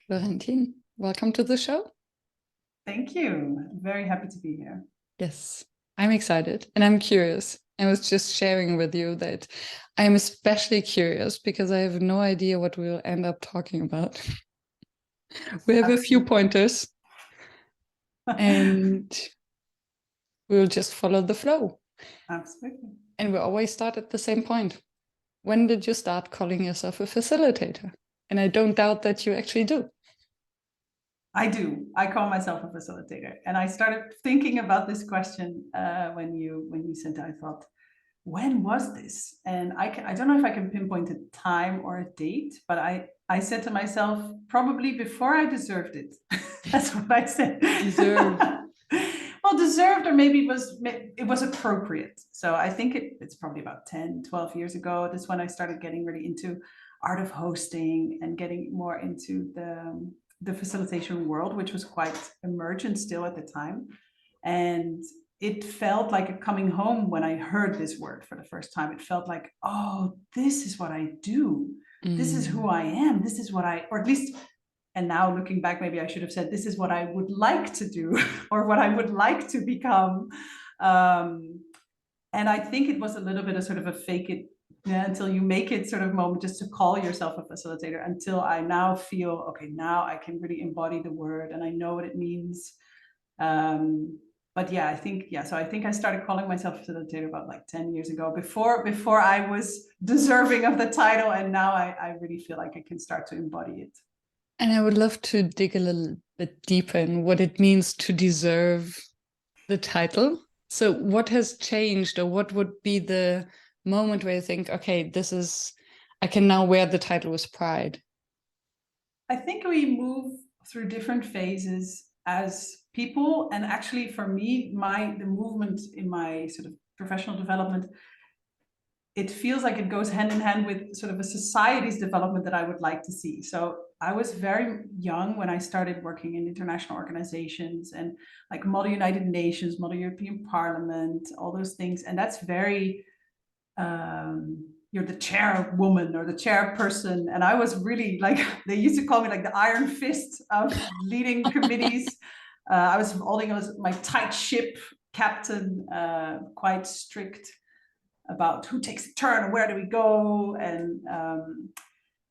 Florentine, welcome to the show. Thank you. Very happy to be here. Yes, I'm excited and I'm curious. I was just sharing with you that I'm especially curious because I have no idea what we'll end up talking about. We have a few pointers and we'll just follow the flow. Absolutely. And we always start at the same point. When did you start calling yourself a facilitator? And I don't doubt that you actually do. I do. I call myself a facilitator, and I started thinking about this question when you sent it. I thought, when was this? And I don't know if I can pinpoint a time or a date, but I said to myself, probably before I deserved it. That's what I said. Deserve. Well, deserved, or maybe it was appropriate. So I think it's probably about 10, 12 years ago. That's when I started getting really into art of hosting and getting more into the facilitation world, which was quite emergent still at the time. And it felt like a coming home when I heard this word for the first time. It felt like, oh, this is what I do. This is who I am. This is what or at least, and now looking back, maybe I should have said, this is what I would like to do or what I would like to become. And I think it was a little bit of sort of a fake it until you make it sort of moment just to call yourself a facilitator, until I now feel, okay, now I can really embody the word and I know what it means. But yeah, so I think I started calling myself facilitator about like 10 years ago, before I was deserving of the title. And now I really feel like I can start to embody it. And I would love to dig a little bit deeper in what it means to deserve the title. So what has changed, or what would be the moment where you think, okay, I can now wear the title with pride? I think we move through different phases as people. And actually for me, the movement in my sort of professional development, it feels like it goes hand in hand with sort of a society's development that I would like to see. So I was very young when I started working in international organizations and like Model United Nations, Model European Parliament, all those things. And that's very, you're the chairwoman or the chairperson. And I was really like, they used to call me like the iron fist of leading committees. I was holding my tight ship captain, quite strict about who takes a turn and where do we go. And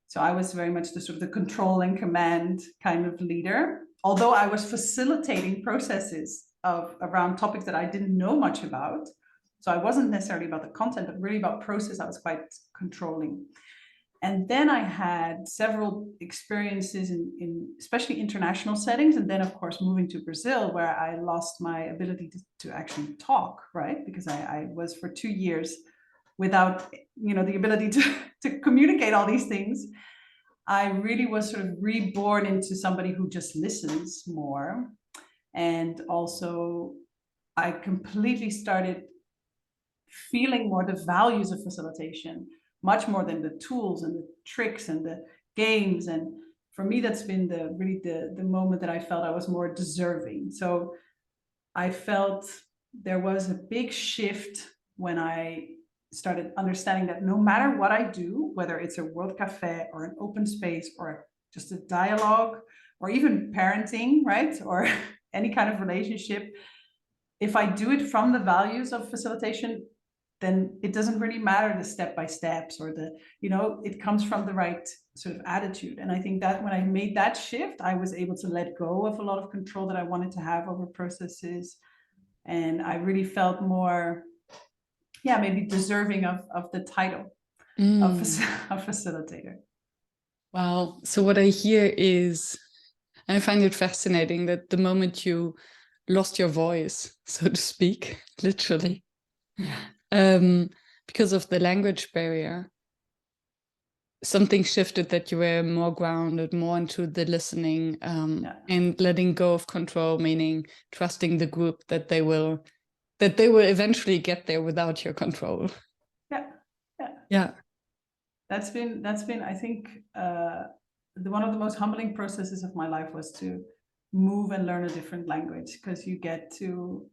so I was very much the sort of the control and command kind of leader, although I was facilitating processes around topics that I didn't know much about. So I wasn't necessarily about the content, but really about process. I was quite controlling. And then I had several experiences in especially international settings. And then, of course, moving to Brazil, where I lost my ability to actually talk, right? Because I was for 2 years without, the ability to communicate all these things. I really was sort of reborn into somebody who just listens more. And also, I completely started feeling more the values of facilitation, much more than the tools and the tricks and the games. And for me, that's been the moment that I felt I was more deserving. So I felt there was a big shift when I started understanding that no matter what I do, whether it's a World Cafe or an open space or just a dialogue or even parenting, right? Or any kind of relationship, if I do it from the values of facilitation, then it doesn't really matter the step-by-steps or it comes from the right sort of attitude. And I think that when I made that shift, I was able to let go of a lot of control that I wanted to have over processes. And I really felt more, maybe deserving of the title of facilitator. Wow. So what I hear is, I find it fascinating that the moment you lost your voice, so to speak, literally, because of the language barrier, something shifted, that you were more grounded, more into the listening, and letting go of control, meaning trusting the group that they will eventually get there without your control. Yeah. That's been I think one of the most humbling processes of my life was to move and learn a different language, because you get to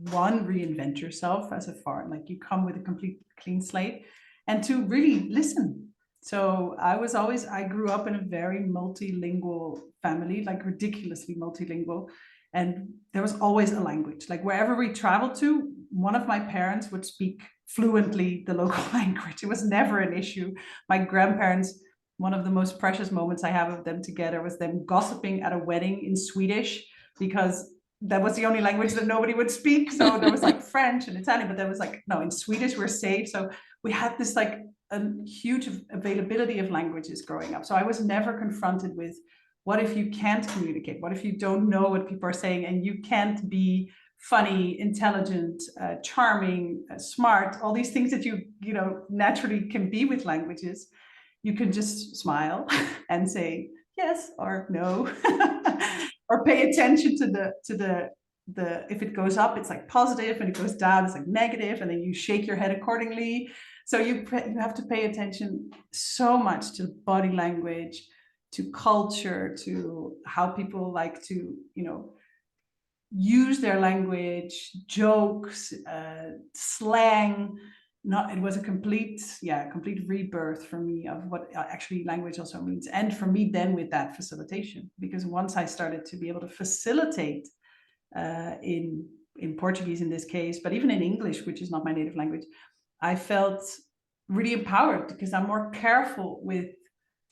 reinvent yourself as a foreign, like you come with a complete clean slate, and to really listen So I grew up in a very multilingual family, like ridiculously multilingual. And there was always a language. Like wherever we traveled to, one of my parents would speak fluently the local language. It was never an issue. My grandparents, one of the most precious moments I have of them together was them gossiping at a wedding in Swedish, because that was the only language that nobody would speak. So there was like French and Italian, but there was like, no, in Swedish we're safe. So we had this like a huge availability of languages growing up. So I was never confronted with, what if you can't communicate? What if you don't know what people are saying and you can't be funny, intelligent, charming, smart, all these things that you naturally can be with languages. You can just smile and say yes or no, or pay attention to the if it goes up, it's like positive, and it goes down, it's like negative, and then you shake your head accordingly. So you have to pay attention so much to body language, to culture, to how people like to, use their language, jokes, slang. It was a complete rebirth for me of what actually language also means. And for me then with that facilitation, because once I started to be able to facilitate in Portuguese in this case, but even in English, which is not my native language, I felt really empowered, because I'm more careful with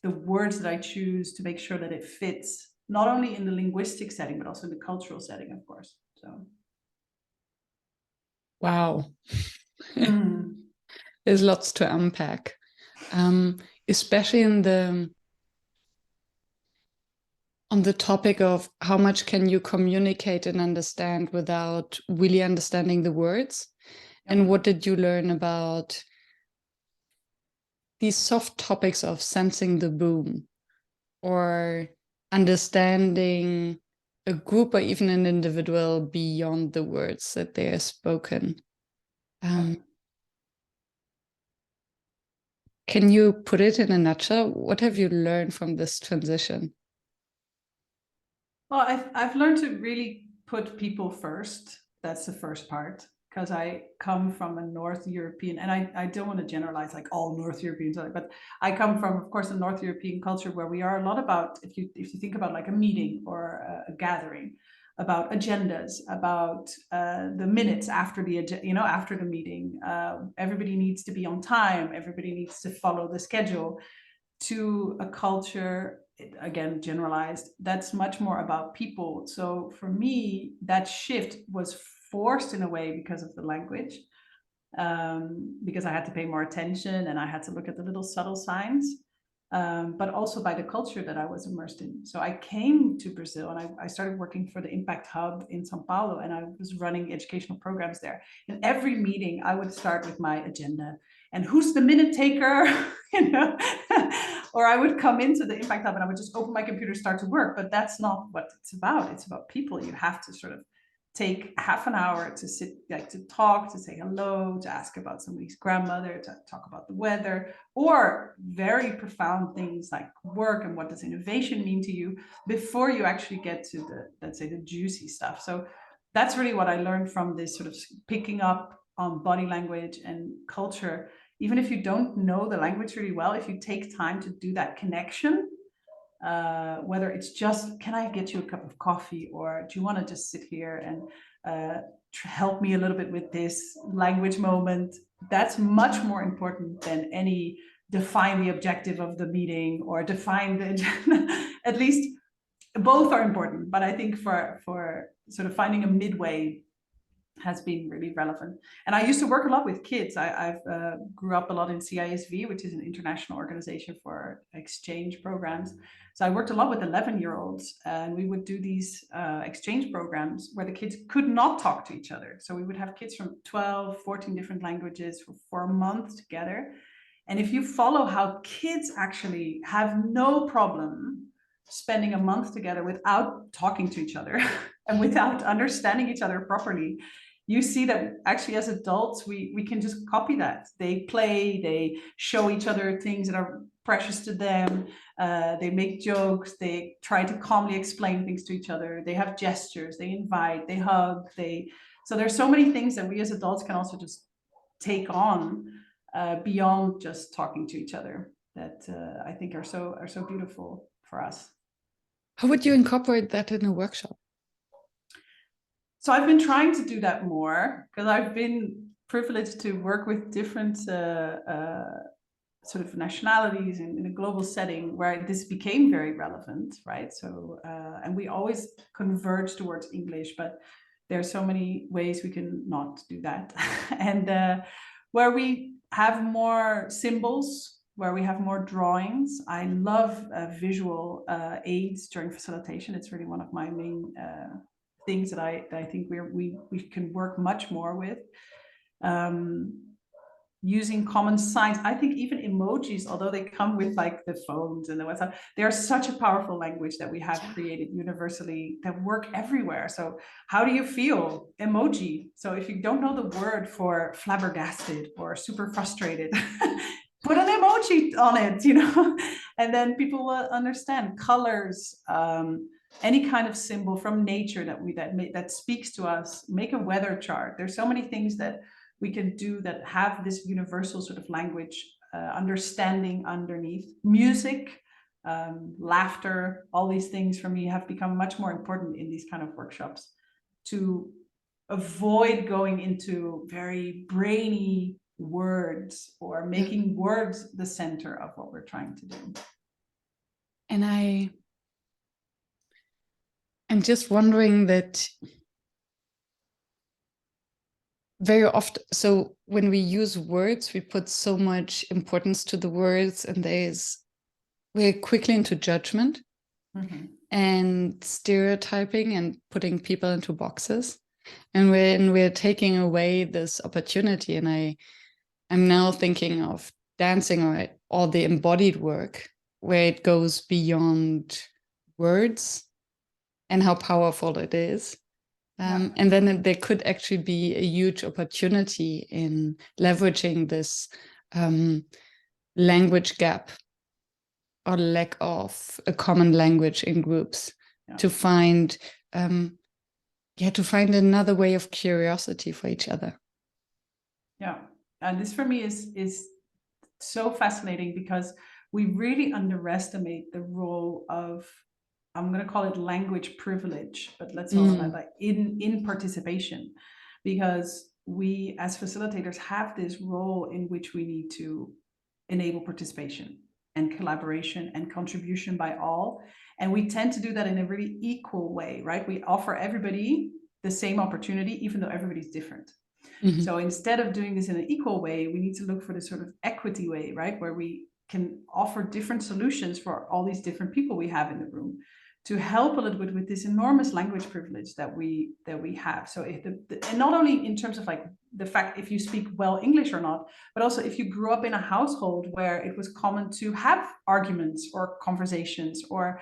the words that I choose to make sure that it fits, not only in the linguistic setting, but also in the cultural setting, of course. So. Wow. There's lots to unpack, especially on the topic of how much can you communicate and understand without really understanding the words. And what did you learn about these soft topics of sensing the boom, or understanding a group or even an individual beyond the words that they are spoken? Can you put it in a nutshell? What have you learned from this transition? Well, I've learned to really put people first. That's the first part, because I come from a North European, and I don't want to generalize like all North Europeans, but I come from, of course, a North European culture where we are a lot about, if you think about like a meeting or a gathering, about agendas, about the minutes after after the meeting. Everybody needs to be on time. Everybody needs to follow the schedule. To a culture, again generalized, that's much more about people. So for me, that shift was forced in a way because of the language, because I had to pay more attention and I had to look at the little subtle signs, but also by the culture that I was immersed in. So I came to Brazil and I started working for the Impact Hub in Sao Paulo, and I was running educational programs there. In every meeting, I would start with my agenda and who's the minute taker, or I would come into the Impact Hub and I would just open my computer, start to work. But that's not what it's about. It's about people. You have to sort of take half an hour to sit, like to talk, to say hello, to ask about somebody's grandmother, to talk about the weather, or very profound things like work and what does innovation mean to you, before you actually get to the, let's say, the juicy stuff. So that's really what I learned from this sort of picking up on body language and culture. Even if you don't know the language really well, if you take time to do that connection, whether it's just, can I get you a cup of coffee, or do you want to just sit here and help me a little bit with this language moment, that's much more important than any define the objective of the meeting or define the agenda. At least both are important, but I think for sort of finding a midway has been really relevant. And I used to work a lot with kids. I've grew up a lot in CISV, which is an international organization for exchange programs. So I worked a lot with 11-year-olds, and we would do these exchange programs where the kids could not talk to each other. So we would have kids from 12, 14 different languages for a month together. And if you follow how kids actually have no problem spending a month together without talking to each other and without understanding each other properly, you see that actually as adults, we can just copy that. They play, they show each other things that are precious to them. They make jokes, they try to calmly explain things to each other. They have gestures, they invite, they hug, so there's so many things that we as adults can also just take on beyond just talking to each other. that I think are so beautiful for us. How would you incorporate that in a workshop? So I've been trying to do that more because I've been privileged to work with different sort of nationalities in a global setting where this became very relevant, right? So, and we always converge towards English, but there are so many ways we can not do that. And where we have more symbols, where we have more drawings. I love visual aids during facilitation. It's really one of my main things that I think we can work much more with. Using common signs. I think even emojis, although they come with like the phones and the WhatsApp, they're such a powerful language that we have created universally that work everywhere. So how do you feel? Emoji. So if you don't know the word for flabbergasted or super frustrated, put an emoji on it, you know, and then people will understand. Colors, any kind of symbol from nature that speaks to us. Make a weather chart. There's so many things that we can do that have this universal sort of language understanding underneath. Music, laughter, all these things for me have become much more important in these kind of workshops to avoid going into very brainy words or making words the center of what we're trying to do. And I'm just wondering that very often, so when we use words, we put so much importance to the words, and we're quickly into judgment and stereotyping and putting people into boxes. And when we're taking away this opportunity, and I'm now thinking of dancing or the embodied work, where it goes beyond words and how powerful it is. And then there could actually be a huge opportunity in leveraging this language gap or lack of a common language in groups to find another way of curiosity for each other. Yeah, and this for me is so fascinating because we really underestimate the role of, I'm going to call it language privilege, but let's call it like in participation, because we as facilitators have this role in which we need to enable participation and collaboration and contribution by all. And we tend to do that in a really equal way, right? We offer everybody the same opportunity, even though everybody's different. So instead of doing this in an equal way, we need to look for this sort of equity way, right? Where we can offer different solutions for all these different people we have in the room to help a little bit with this enormous language privilege that we have. So and not only in terms of like the fact if you speak well English or not, but also if you grew up in a household where it was common to have arguments or conversations, or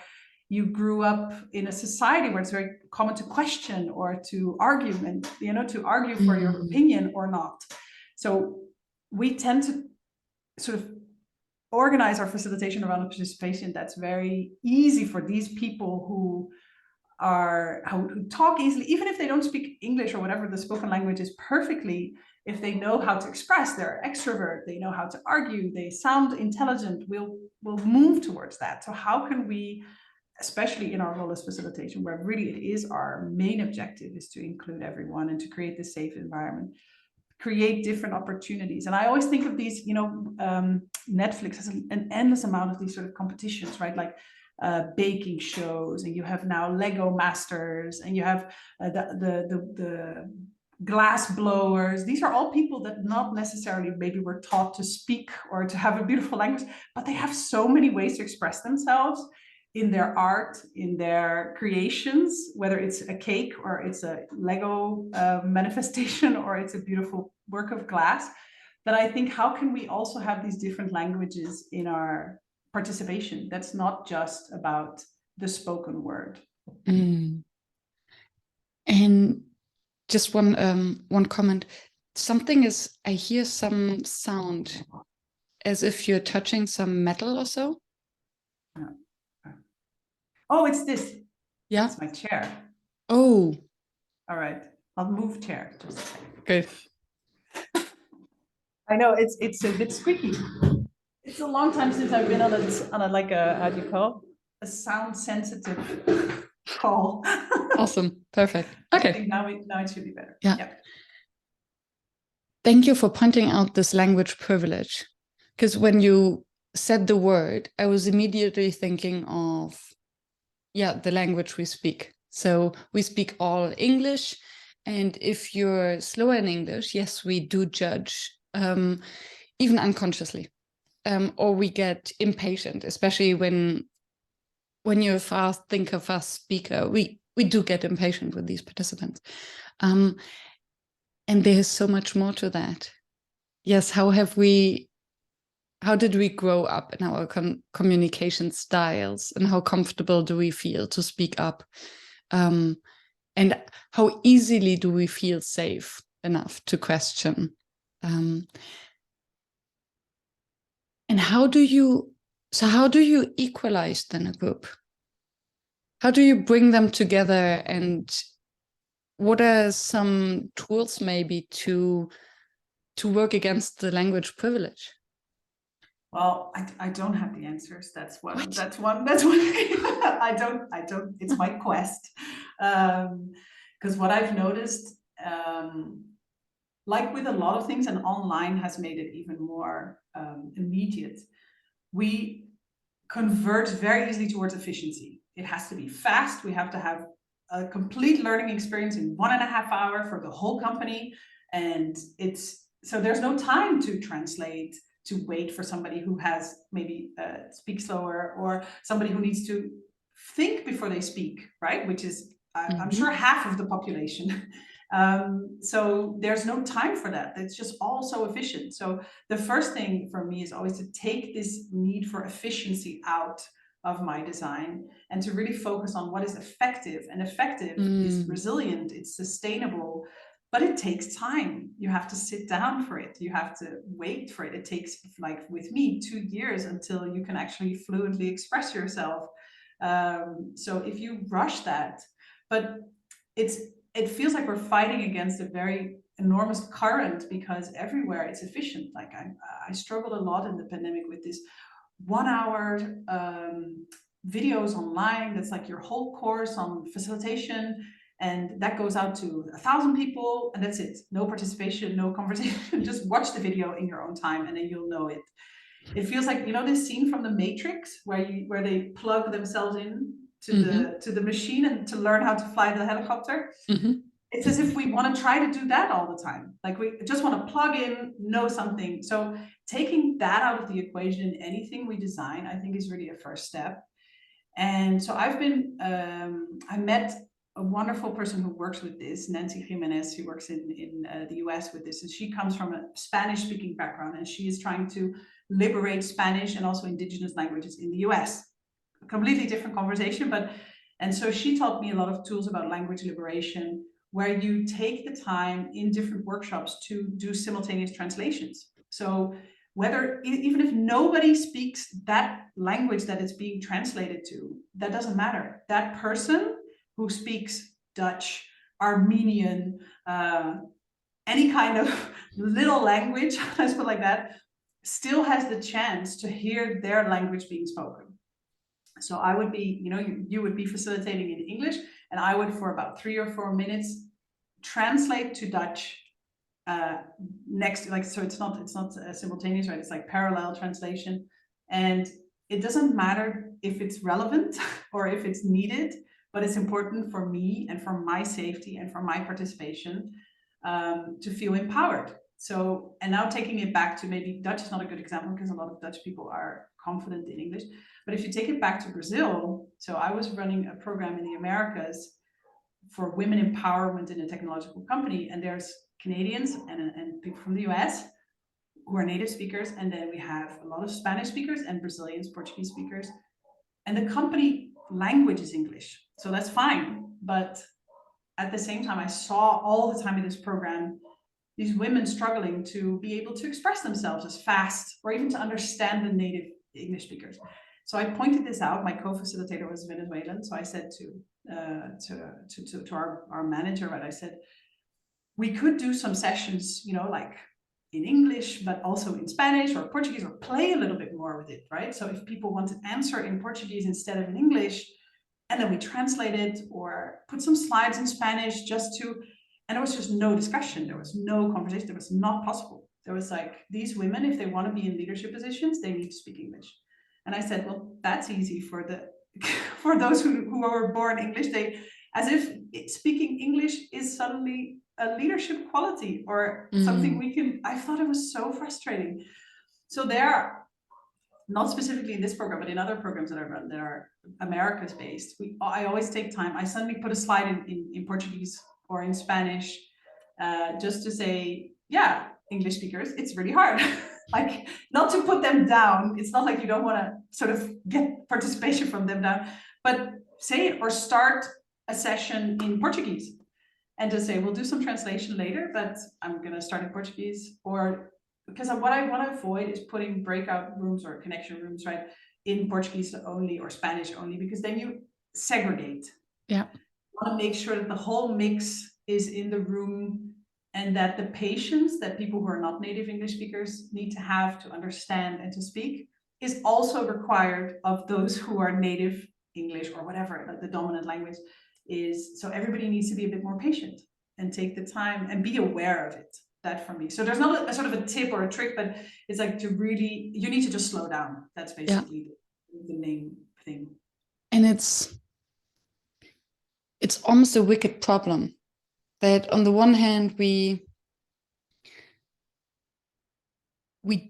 you grew up in a society where it's very common to question or to argue and, you know, to argue for your opinion or not. So we tend to sort of organize our facilitation around a participation that's very easy for these people who talk easily, even if they don't speak English or whatever the spoken language is perfectly. If they know how to express, they're extrovert, they know how to argue, they sound intelligent, we'll move towards that. So how can we, especially in our role as facilitation, where really it is our main objective is to include everyone and to create this safe environment, create different opportunities. And I always think of these, you know, Netflix has an endless amount of these sort of competitions, right? Like baking shows, and you have now Lego Masters, and you have the glass blowers. These are all people that not necessarily maybe were taught to speak or to have a beautiful language, but they have so many ways to express themselves in their art, in their creations, whether it's a cake or it's a Lego manifestation or it's a beautiful work of glass, that I think, how can we also have these different languages in our participation? That's not just about the spoken word. And just one comment. Something is, I hear some sound as if you're touching some metal or so. Oh, it's this. Yeah. It's my chair. Oh. All right. I'll move chair just a second. Good. I know it's a bit squeaky. It's a long time since I've been on a like a, how do you call, a sound sensitive call. Awesome. Perfect. Okay. I think now it should be better. Yeah. Thank you for pointing out this language privilege. Because when you said the word, I was immediately thinking of, the language we speak. So we speak all English. And if you're slower in English, yes, we do judge, even unconsciously. Or we get impatient, especially when you're a fast thinker, fast speaker. We do get impatient with these participants. And there's so much more to that. Yes, how did we grow up in our communication styles, and how comfortable do we feel to speak up? And how easily do we feel safe enough to question? And how do you equalize then a group? How do you bring them together, and what are some tools maybe to work against the language privilege? Well, I don't have the answers. That's one. That's one. I don't. It's my quest. Because what I've noticed, like with a lot of things, and online has made it even more immediate. We convert very easily towards efficiency. It has to be fast. We have to have a complete learning experience in 1.5 hours for the whole company, and so there's no time to translate, to wait for somebody who has maybe speaks slower, or somebody who needs to think before they speak, right? Which is, I'm sure, half of the population. So there's no time for that. It's just all so efficient. So the first thing for me is always to take this need for efficiency out of my design, and to really focus on what is effective. And effective is resilient, it's sustainable, but it takes time. You have to sit down for it. You have to wait for it. It takes, like with me, 2 years until you can actually fluently express yourself. So if you rush that, but it feels like we're fighting against a very enormous current, because everywhere it's efficient. Like I struggled a lot in the pandemic with this 1 hour videos online. That's like your whole course on facilitation. And that goes out to 1,000 people, and that's it. No participation, no conversation. Just watch the video in your own time, and then you'll know it. It feels like, you know, this scene from The Matrix where they plug themselves in to the machine and to learn how to fly the helicopter. It's as if we want to try to do that all the time. Like we just want to plug in, know something. So taking that out of the equation in anything we design, I think, is really a first step. And so I met a wonderful person who works with this, Nancy Jimenez, who works in the US with this. And she comes from a Spanish speaking background, and she is trying to liberate Spanish and also indigenous languages in the US. A completely different conversation, and so she taught me a lot of tools about language liberation, where you take the time in different workshops to do simultaneous translations. So whether, even if nobody speaks that language that it's being translated to, that doesn't matter. That person who speaks Dutch, Armenian, any kind of little language, let's put it like that, still has the chance to hear their language being spoken. So I would be, you know, you would be facilitating in English, and I would, for about 3 or 4 minutes, translate to Dutch next, like, so it's not simultaneous, right? It's like parallel translation. And it doesn't matter if it's relevant or if it's needed, but it's important for me and for my safety and for my participation to feel empowered. So, and now taking it back to, maybe Dutch is not a good example because a lot of Dutch people are confident in English, but if you take it back to Brazil, so I was running a program in the Americas for women empowerment in a technological company, and there's Canadians and people from the US who are native speakers, and then we have a lot of Spanish speakers and Brazilians, Portuguese speakers, and the company language is English, so that's fine. But at the same time, I saw all the time in this program these women struggling to be able to express themselves as fast, or even to understand the native English speakers. So I pointed this out. My co-facilitator was Venezuelan, so I said to our manager, right, I said, we could do some sessions, you know, like in English, but also in Spanish or Portuguese, or play a little bit more with it, right? So if people want to answer in Portuguese instead of in English, and then we translate it or put some slides in Spanish just to, and there was just no discussion. There was no conversation. There was not possible. There was like, these women, if they want to be in leadership positions, they need to speak English. And I said, well, that's easy for for those who were born English. They, as if speaking English is suddenly a leadership quality or something we can, I thought it was so frustrating. So there, not specifically in this program, but in other programs that I run that are Americas based, I always take time. I suddenly put a slide in Portuguese or in Spanish, just to say, yeah, English speakers, it's really hard. Like, not to put them down. It's not like you don't want to sort of get participation from them down, but say it or start a session in Portuguese and just say, we'll do some translation later, but I'm going to start in Portuguese. Or because what I want to avoid is putting breakout rooms or connection rooms, right, in Portuguese only or Spanish only, because then you segregate. Yeah. You want to make sure that the whole mix is in the room, and that the patience that people who are not native English speakers need to have to understand and to speak is also required of those who are native English or whatever, like the dominant language is. So everybody needs to be a bit more patient and take the time and be aware of it. That for me. So there's not a sort of a tip or a trick, but it's like to really, you need to just slow down. That's basically the main thing. And it's almost a wicked problem that on the one hand, we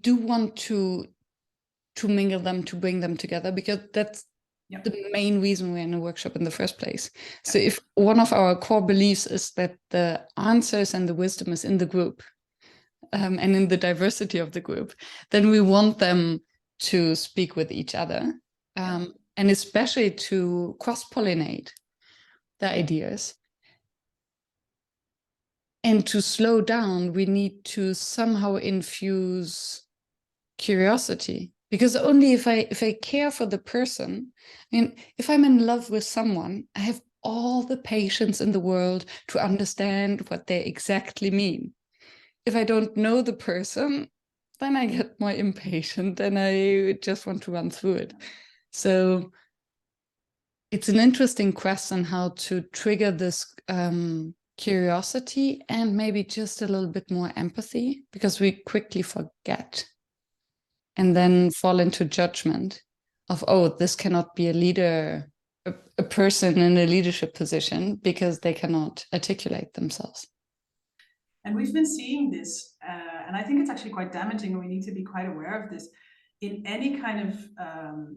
do want to mingle them, to bring them together, because that's the main reason we're in a workshop in the first place. So if one of our core beliefs is that the answers and the wisdom is in the group, and in the diversity of the group, then we want them to speak with each other, and especially to cross-pollinate the ideas. And to slow down, we need to somehow infuse curiosity, because only if I care for the person, I mean, if I'm in love with someone, I have all the patience in the world to understand what they exactly mean. If I don't know the person, then I get more impatient and I just want to run through it. So it's an interesting question how to trigger this curiosity and maybe just a little bit more empathy, because we quickly forget and then fall into judgment of, oh, this cannot be a leader, a person in a leadership position because they cannot articulate themselves. And we've been seeing this, and I think it's actually quite damaging, and we need to be quite aware of this. In any kind of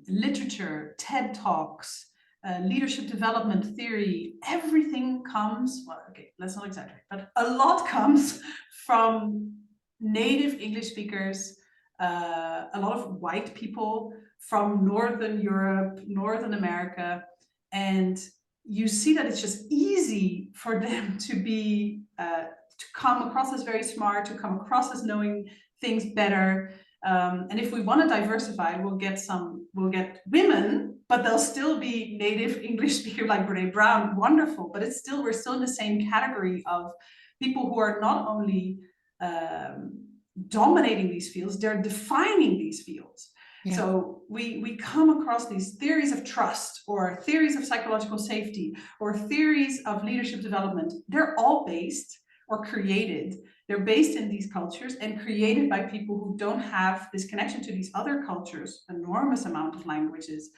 literature, TED Talks, leadership development theory, everything comes, well, okay, let's not exaggerate, but a lot comes from native English speakers, a lot of white people from Northern Europe, Northern America, and you see that it's just easy for them to be to come across as very smart, to come across as knowing things better. And if we want to diversify, we'll get women, but they'll still be native English speaker like Brene Brown, wonderful. But it's still, we're still in the same category of people who are not only dominating these fields, they're defining these fields. Yeah. So we come across these theories of trust or theories of psychological safety or theories of leadership development. They're all based or created. They're based in these cultures and created by people who don't have this connection to these other cultures, enormous amount of languages.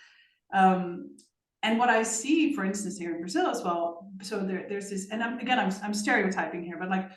And what I see, for instance, here in Brazil as well, so there's this, and I'm stereotyping here, but like,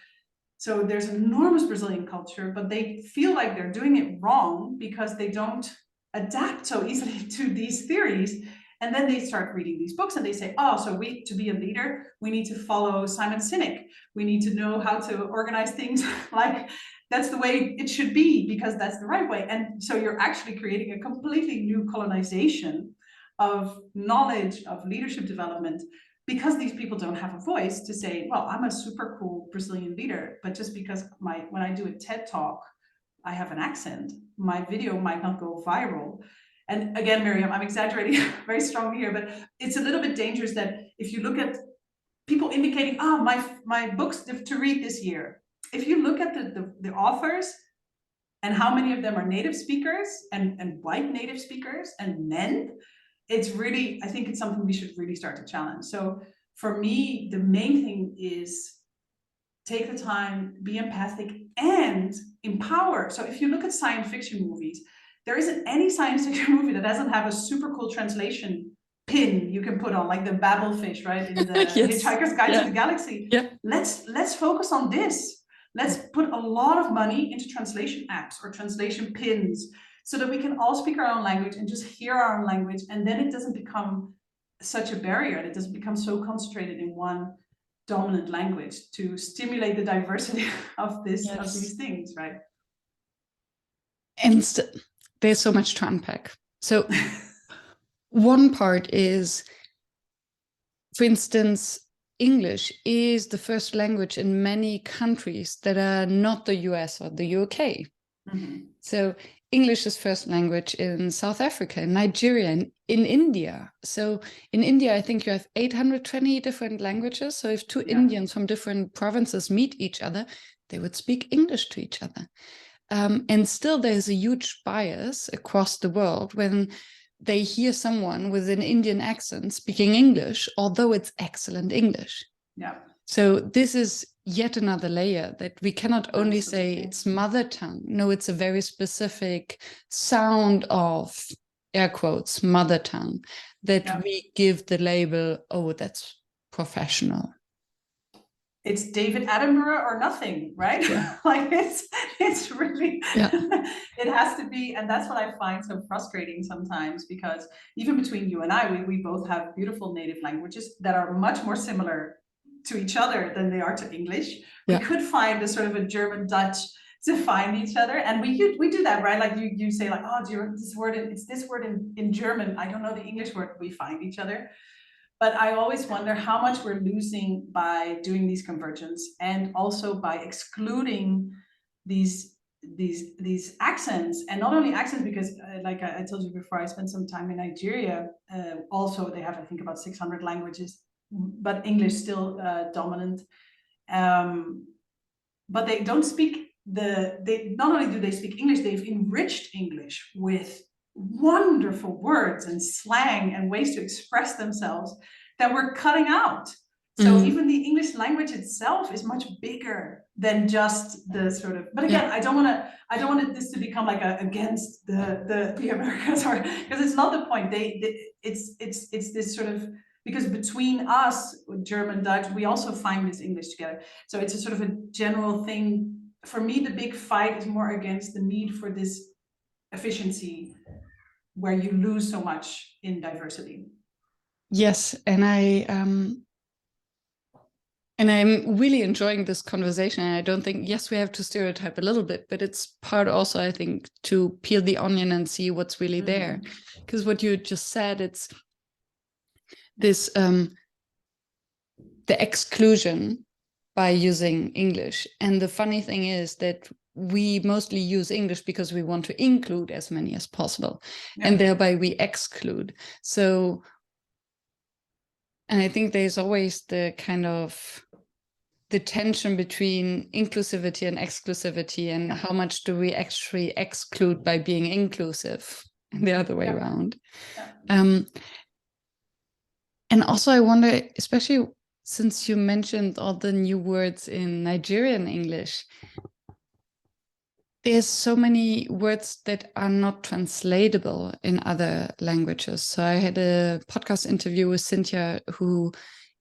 so there's an enormous Brazilian culture, but they feel like they're doing it wrong because they don't adapt so easily to these theories. And then they start reading these books and they say, oh, so to be a leader, we need to follow Simon Sinek. We need to know how to organize things like that's the way it should be because that's the right way. And so you're actually creating a completely new colonization of knowledge of leadership development because these people don't have a voice to say, well, I'm a super cool Brazilian leader, but just because when I do a TED Talk, I have an accent, my video might not go viral. And again, Miriam, I'm exaggerating very strongly here, but it's a little bit dangerous that if you look at people indicating, my books to read this year, if you look at the authors and how many of them are native speakers and white native speakers and men, it's really, I think it's something we should really start to challenge. So for me, the main thing is take the time, be empathic, and empower. So if you look at science fiction movies, there isn't any science fiction movie that doesn't have a super cool translation pin you can put on, like the Babelfish, right? In the Yes. Hitchhiker's Guide to the Galaxy. Yeah. Let's focus on this. Let's put a lot of money into translation apps or translation pins so that we can all speak our own language and just hear our own language. And then it doesn't become such a barrier. It doesn't become so concentrated in one dominant language to stimulate the diversity of this, of these things, right? And there's so much to unpack. So one part is, for instance, English is the first language in many countries that are not the US or the UK. Mm-hmm. So English is first language in South Africa, in Nigeria, and in India. So in India, I think you have 820 different languages. So if two Indians from different provinces meet each other, they would speak English to each other. And still there's a huge bias across the world when they hear someone with an Indian accent speaking English, although it's excellent English. Yeah. So this is yet another layer that we cannot only say it's mother tongue. No, it's a very specific sound of, air quotes, mother tongue that we give the label, oh, that's professional. It's David Attenborough or nothing, right? Yeah. Like it's really, it has to be, and that's what I find so frustrating sometimes, because even between you and I, we both have beautiful native languages that are much more similar to each other than they are to English. We could find a sort of a German Dutch to find each other, and we do that, right? Like you say, like, oh, this word, it's this word in German. I don't know the English word. We find each other. But I always wonder how much we're losing by doing these convergence, and also by excluding these accents. And not only accents, because like I told you before, I spent some time in Nigeria. Also, they have, I think, about 600 languages, but English still dominant. But they don't speak not only do they speak English, they've enriched English with wonderful words and slang and ways to express themselves that we're cutting out. So even the English language itself is much bigger than just the sort of, but again, I don't want this to become like against the Americans, or, because it's not the point. It's this sort of, because between us, German, Dutch, we also find this English together. So it's a sort of a general thing. For me, the big fight is more against the need for this efficiency, where you lose so much in diversity. Yes, and I'm really enjoying this conversation. And I don't think, yes, we have to stereotype a little bit, but it's part also, I think, to peel the onion and see what's really there. Because what you just said, it's this, the exclusion by using English. And the funny thing is that we mostly use English because we want to include as many as possible. And thereby we exclude. So, and I think there's always the kind of the tension between inclusivity and exclusivity, and how much do we actually exclude by being inclusive, and the other way around. And also I wonder, especially since you mentioned all the new words in Nigerian English, there's so many words that are not translatable in other languages. So I had a podcast interview with Cynthia, who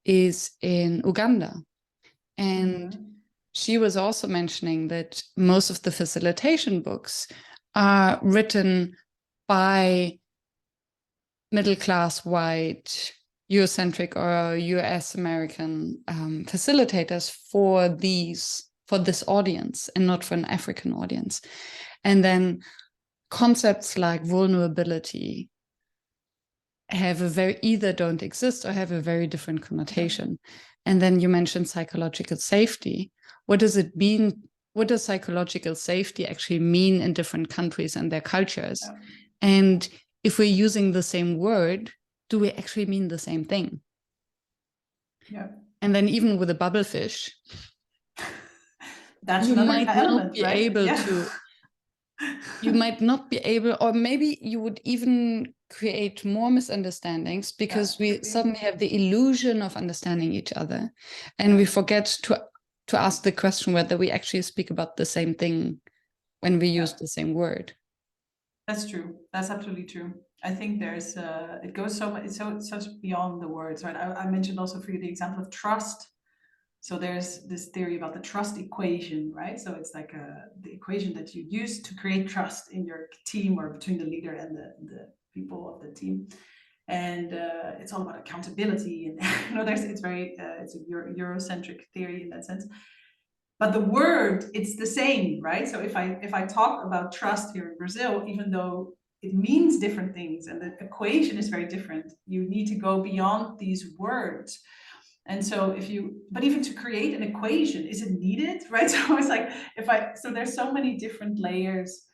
is in Uganda. And she was also mentioning that most of the facilitation books are written by middle-class, white, Eurocentric or US American facilitators for this audience, and not for an African audience. And then concepts like vulnerability have either don't exist or have a very different connotation. And then you mentioned psychological safety. What does it mean? What does psychological safety actually mean in different countries and their cultures? And if we're using the same word, do we actually mean the same thing? And then even with a bubblefish, That's you another might element, not be right? able Yeah. to. You might not be able, or maybe you would even create more misunderstandings because we suddenly have the illusion of understanding each other, and we forget to ask the question whether we actually speak about the same thing when we use the same word. That's true. That's absolutely true. I think there's it goes so much, it's such beyond the words, right? I mentioned also for you the example of trust. So there's this theory about the trust equation, right? So it's like the equation that you use to create trust in your team or between the leader and the people of the team. And it's all about accountability, and it's very it's a Eurocentric theory in that sense. But the word, it's the same, right? So if I talk about trust here in Brazil, even though it means different things and the equation is very different, you need to go beyond these words. And so but even to create an equation, is it needed, right? So it's like, so there's so many different layers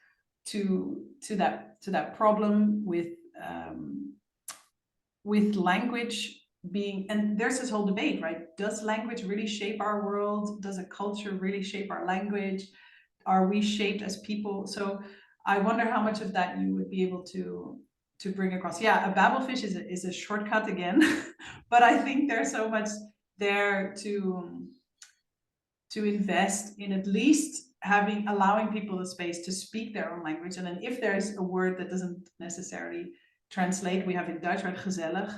to that problem with language being, and there's this whole debate, right? Does language really shape our world? Does a culture really shape our language? Are we shaped as people? So I wonder how much of that you would be able to bring across. Yeah, a babblefish is a shortcut again, but I think there's so much there to invest in, at least allowing people the space to speak their own language. And then if there's a word that doesn't necessarily translate, we have in Dutch, right, gezellig.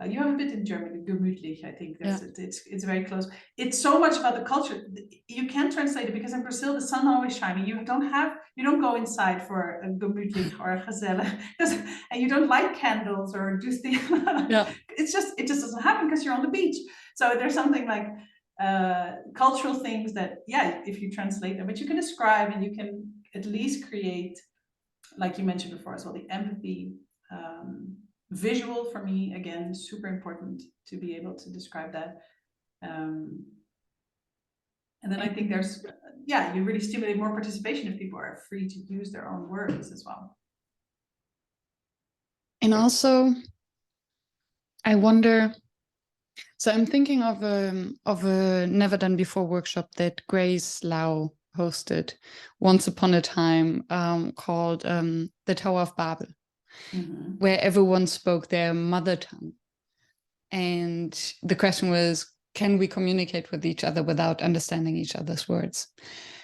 You have a bit in German, gemütlich, I think. It's very close. It's so much about the culture. You can't translate it because in Brazil the sun always shining. You don't go inside for a gemütlich or a gezellig, and you don't light candles or do things. It just doesn't happen because you're on the beach. So there's something like cultural things that, if you translate them, but you can describe and you can at least create, like you mentioned before as well, the empathy. Visual for me, again, super important to be able to describe that. And then I think there's, you really stimulate more participation if people are free to use their own words as well. And also, I wonder, so I'm thinking of a Never Done Before workshop that Grace Lau hosted once upon a time, called The Tower of Babel, where everyone spoke their mother tongue. And the question was, can we communicate with each other without understanding each other's words?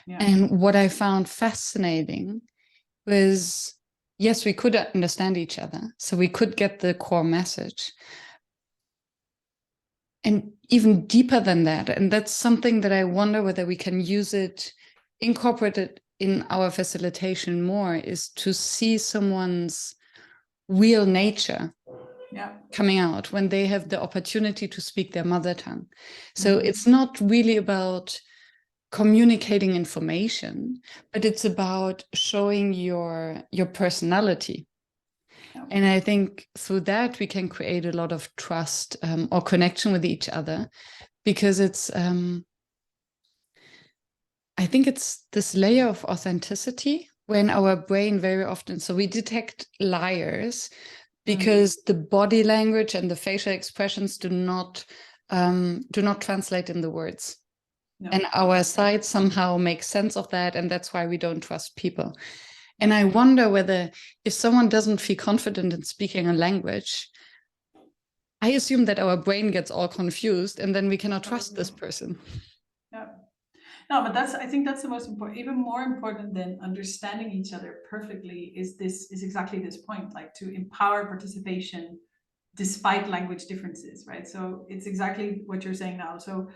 And what I found fascinating was, yes, we could understand each other, so we could get the core message. And even deeper than that, and that's something that I wonder whether we can use it, incorporate it in our facilitation more, is to see someone's real nature coming out when they have the opportunity to speak their mother tongue. So it's not really about communicating information, but it's about showing your personality. And I think through that we can create a lot of trust or connection with each other, because it's I think it's this layer of authenticity when our brain very often, so we detect liars because the body language and the facial expressions do not translate in the words. And our side somehow makes sense of that, and that's why we don't trust people. And I wonder whether, if someone doesn't feel confident in speaking a language, I assume that our brain gets all confused, and then we cannot trust this person. No, but I think that's the most important. Even more important than understanding each other perfectly is exactly this point, like to empower participation despite language differences, right? So it's exactly what you're saying now. So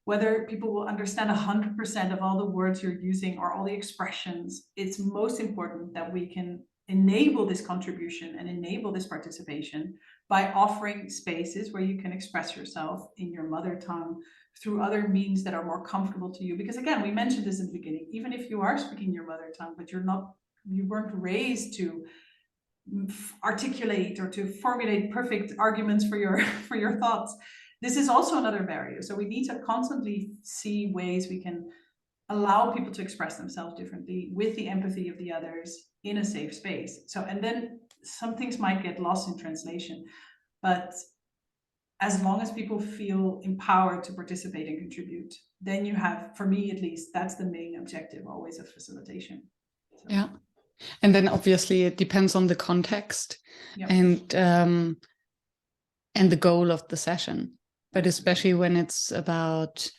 whether people will understand 100% of all the words you're using or all the expressions, it's most important that we can enable this contribution and enable this participation by offering spaces where you can express yourself in your mother tongue through other means that are more comfortable to you. Because again, we mentioned this in the beginning, even if you are speaking your mother tongue, but you weren't raised to articulate or to formulate perfect arguments for your thoughts, this is also another barrier. So we need to constantly see ways we can allow people to express themselves differently with the empathy of the others in a safe space. So, and then some things might get lost in translation, but as long as people feel empowered to participate and contribute, then you have, for me at least, that's the main objective always of facilitation. So. Yeah. And then obviously it depends on the context and the goal of the session. But especially when it's about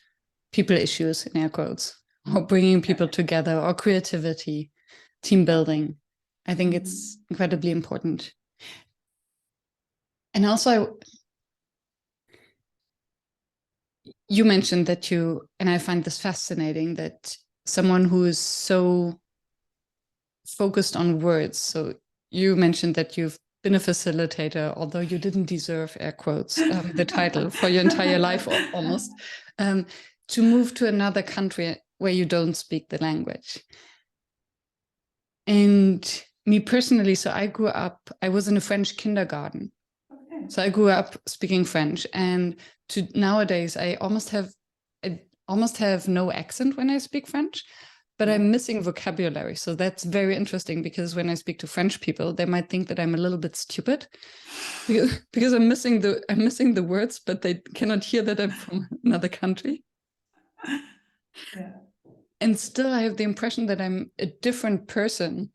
people issues, in air quotes, or bringing people together, or creativity, team building, I think it's incredibly important. And also, you mentioned that and I find this fascinating, that someone who is so focused on words. So you mentioned that you've been a facilitator, although you didn't deserve, air quotes, the title for your entire life almost, to move to another country where you don't speak the language. And me personally, so I was in a French kindergarten. Okay. So I grew up speaking French, and nowadays I almost have no accent when I speak French, but I'm missing vocabulary. So that's very interesting, because when I speak to French people, they might think that I'm a little bit stupid because I'm missing the words, but they cannot hear that I'm from another country. Yeah. And still I have the impression that I'm a different person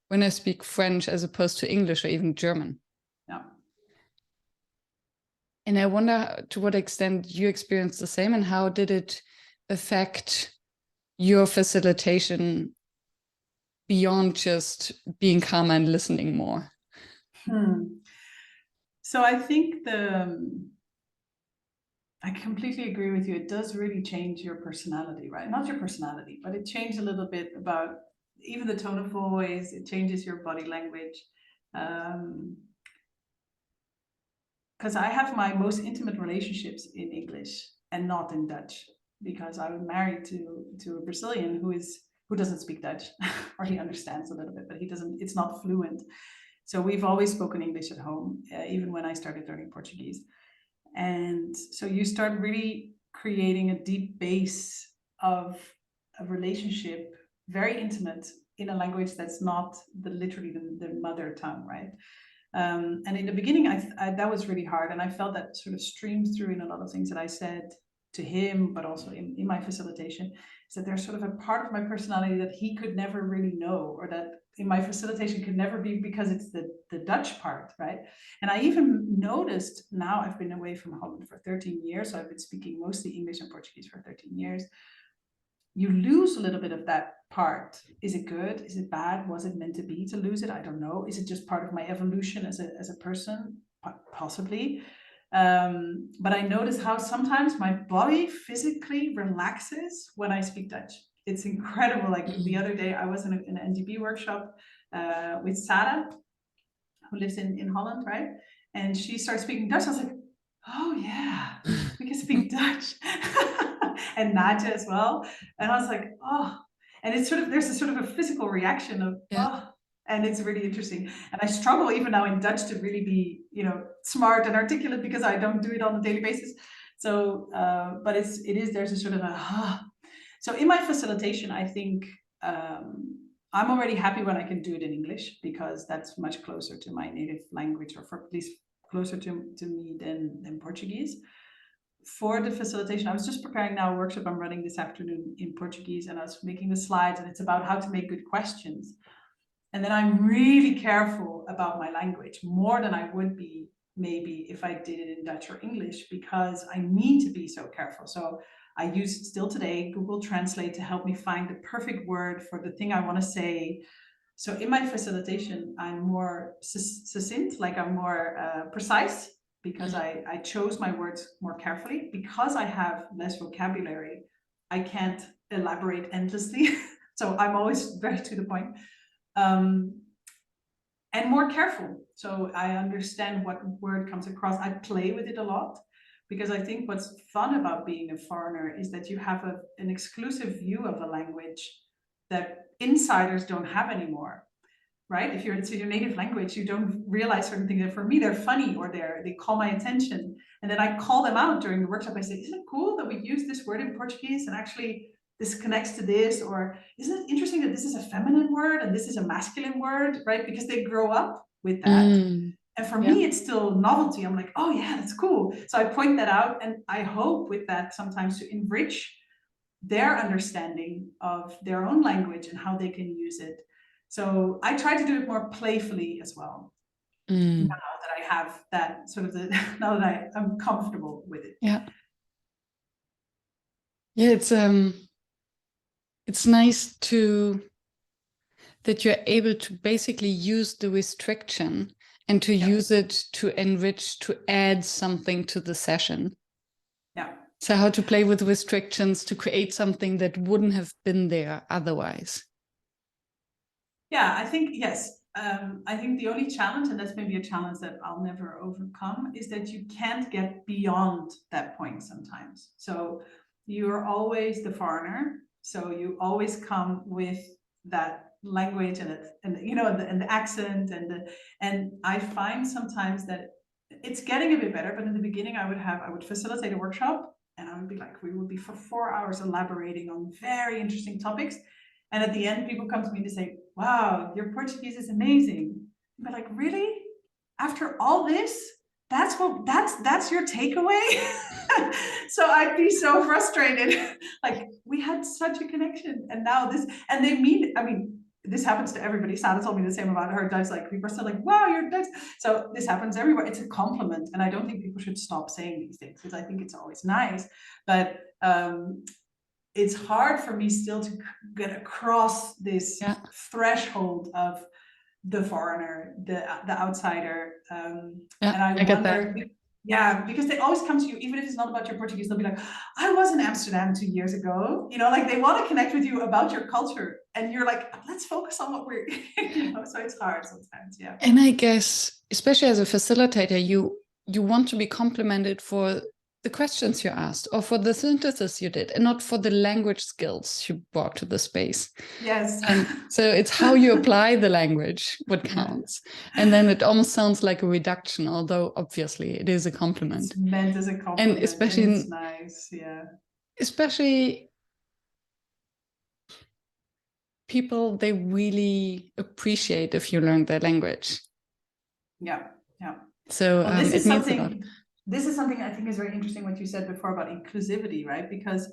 when I speak French as opposed to English or even German. Yeah. And I wonder to what extent you experienced the same, and how did it affect your facilitation beyond just being calmer and listening more? So I think I completely agree with you. It does really change your personality, right? Not your personality, but it changed a little bit about even the tone of voice. It changes your body language. Because I have my most intimate relationships in English and not in Dutch, because I was married to a Brazilian who doesn't speak Dutch, or he understands a little bit, but it's not fluent. So we've always spoken English at home, even when I started learning Portuguese. And so you start really creating a deep base of a relationship, very intimate, in a language that's not literally the mother tongue, right? And in the beginning, I that was really hard, and I felt that sort of streams through in a lot of things that I said to him, but also in my facilitation, is that there's sort of a part of my personality that he could never really know, or that in my facilitation could never be, because it's the Dutch part, right? And I even noticed, now I've been away from Holland for 13 years, so I've been speaking mostly English and Portuguese for 13 years. You lose a little bit of that part. Is it good? Is it bad? Was it meant to be to lose it? I don't know. Is it just part of my evolution as a person? Possibly. But I notice how sometimes my body physically relaxes when I speak Dutch. It's incredible. Like the other day, I was in an NDB workshop with Sarah, who lives in Holland, right? And she started speaking Dutch. I was like, oh yeah, we can speak Dutch. And Nadja as well. And I was like, oh, and it's there's a sort of a physical reaction of, oh, and it's really interesting. And I struggle even now in Dutch to really be, smart and articulate, because I don't do it on a daily basis. So, but there's a sort of so in my facilitation, I think, I'm already happy when I can do it in English, because that's much closer to my native language, or for at least closer to me than Portuguese. For the facilitation, I was just preparing now a workshop I'm running this afternoon in Portuguese, and I was making the slides, and it's about how to make good questions. And then I'm really careful about my language, more than I would be maybe if I did it in Dutch or English, because I need to be so careful. So I use still today Google Translate to help me find the perfect word for the thing I want to say. So in my facilitation, I'm more succinct, like I'm more precise, because I chose my words more carefully. Because I have less vocabulary, I can't elaborate endlessly. So I'm always very to the point, and more careful. So I understand what word comes across. I play with it a lot, because I think what's fun about being a foreigner is that you have an exclusive view of a language that insiders don't have anymore. Right? If it's your native language, you don't realize certain things. And for me, they're funny, or they call my attention. And then I call them out during the workshop. I say, isn't it cool that we use this word in Portuguese, and actually this connects to this? Or isn't it interesting that this is a feminine word and this is a masculine word, right? Because they grow up with that. And for me, it's still novelty. I'm like, oh yeah, that's cool. So I point that out, and I hope with that sometimes to enrich their understanding of their own language and how they can use it. So I try to do it more playfully as well. Now that I have that sort of now that I'm comfortable with it. Yeah. Yeah, it's nice that you're able to basically use the restriction and to use it to enrich, to add something to the session. Yeah. So how to play with restrictions to create something that wouldn't have been there otherwise. Yeah, I think, yes. I think the only challenge, and that's maybe a challenge that I'll never overcome, is that you can't get beyond that point sometimes. So you're always the foreigner. So you always come with that language and the accent and I find sometimes that it's getting a bit better, but in the beginning I would facilitate a workshop and I would be like, we would be for 4 hours elaborating on very interesting topics. And at the end, people come to me to say, wow, your Portuguese is amazing. But like, really? After all this, that's your takeaway? So I'd be so frustrated. Like, we had such a connection. And now this, and they mean, I mean, this happens to everybody. Sana told me the same about her Dutch. Like, people are still like, wow, you're Dutch. So this happens everywhere. It's a compliment. And I don't think people should stop saying these things because I think it's always nice. But it's hard for me still to get across this threshold of the foreigner, the outsider. And I wonder, because they always come to you, even if it's not about your Portuguese, they'll be like, I was in Amsterdam 2 years ago. You know, like they want to connect with you about your culture. And you're like, let's focus on what we're, so it's hard sometimes, yeah. And I guess, especially as a facilitator, you want to be complimented for the questions you asked or for the synthesis you did and not for the language skills you brought to the space. Yes. And so it's how you apply the language what counts. And then it almost sounds like a reduction, although obviously it is a compliment. It's meant as a compliment. And especially, it's nice, yeah. Especially people, they really appreciate if you learn their language. Yeah, yeah. So well, it means a lot. This is something I think is very interesting what you said before about inclusivity, right? Because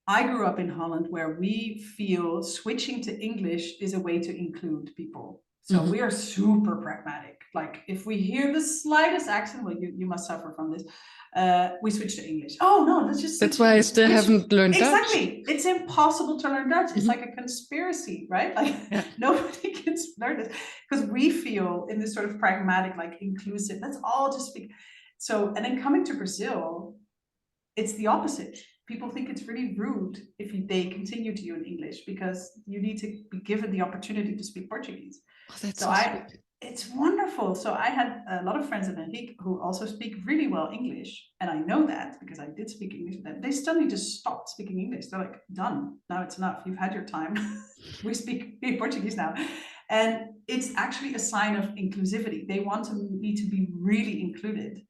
I grew up in Holland where we feel switching to English is a way to include people. So we are super pragmatic. Like if we hear the slightest accent, well, you must suffer from this. We switch to English. Oh no, let's just. That's why I still haven't learned Dutch. Exactly, it's impossible to learn Dutch. It's like a conspiracy, right? Like nobody can learn this because we feel in this sort of pragmatic, like inclusive. Let's all just speak. So, and then coming to Brazil, it's the opposite. People think it's really rude if they continue to you in English because you need to be given the opportunity to speak Portuguese. It's wonderful. So I had a lot of friends in Henrique who also speak really well English. And I know that because I did speak English with them. They suddenly just stopped speaking English. They're like, done. Now it's enough. You've had your time. We speak Portuguese now. And it's actually a sign of inclusivity. They want me to be really included.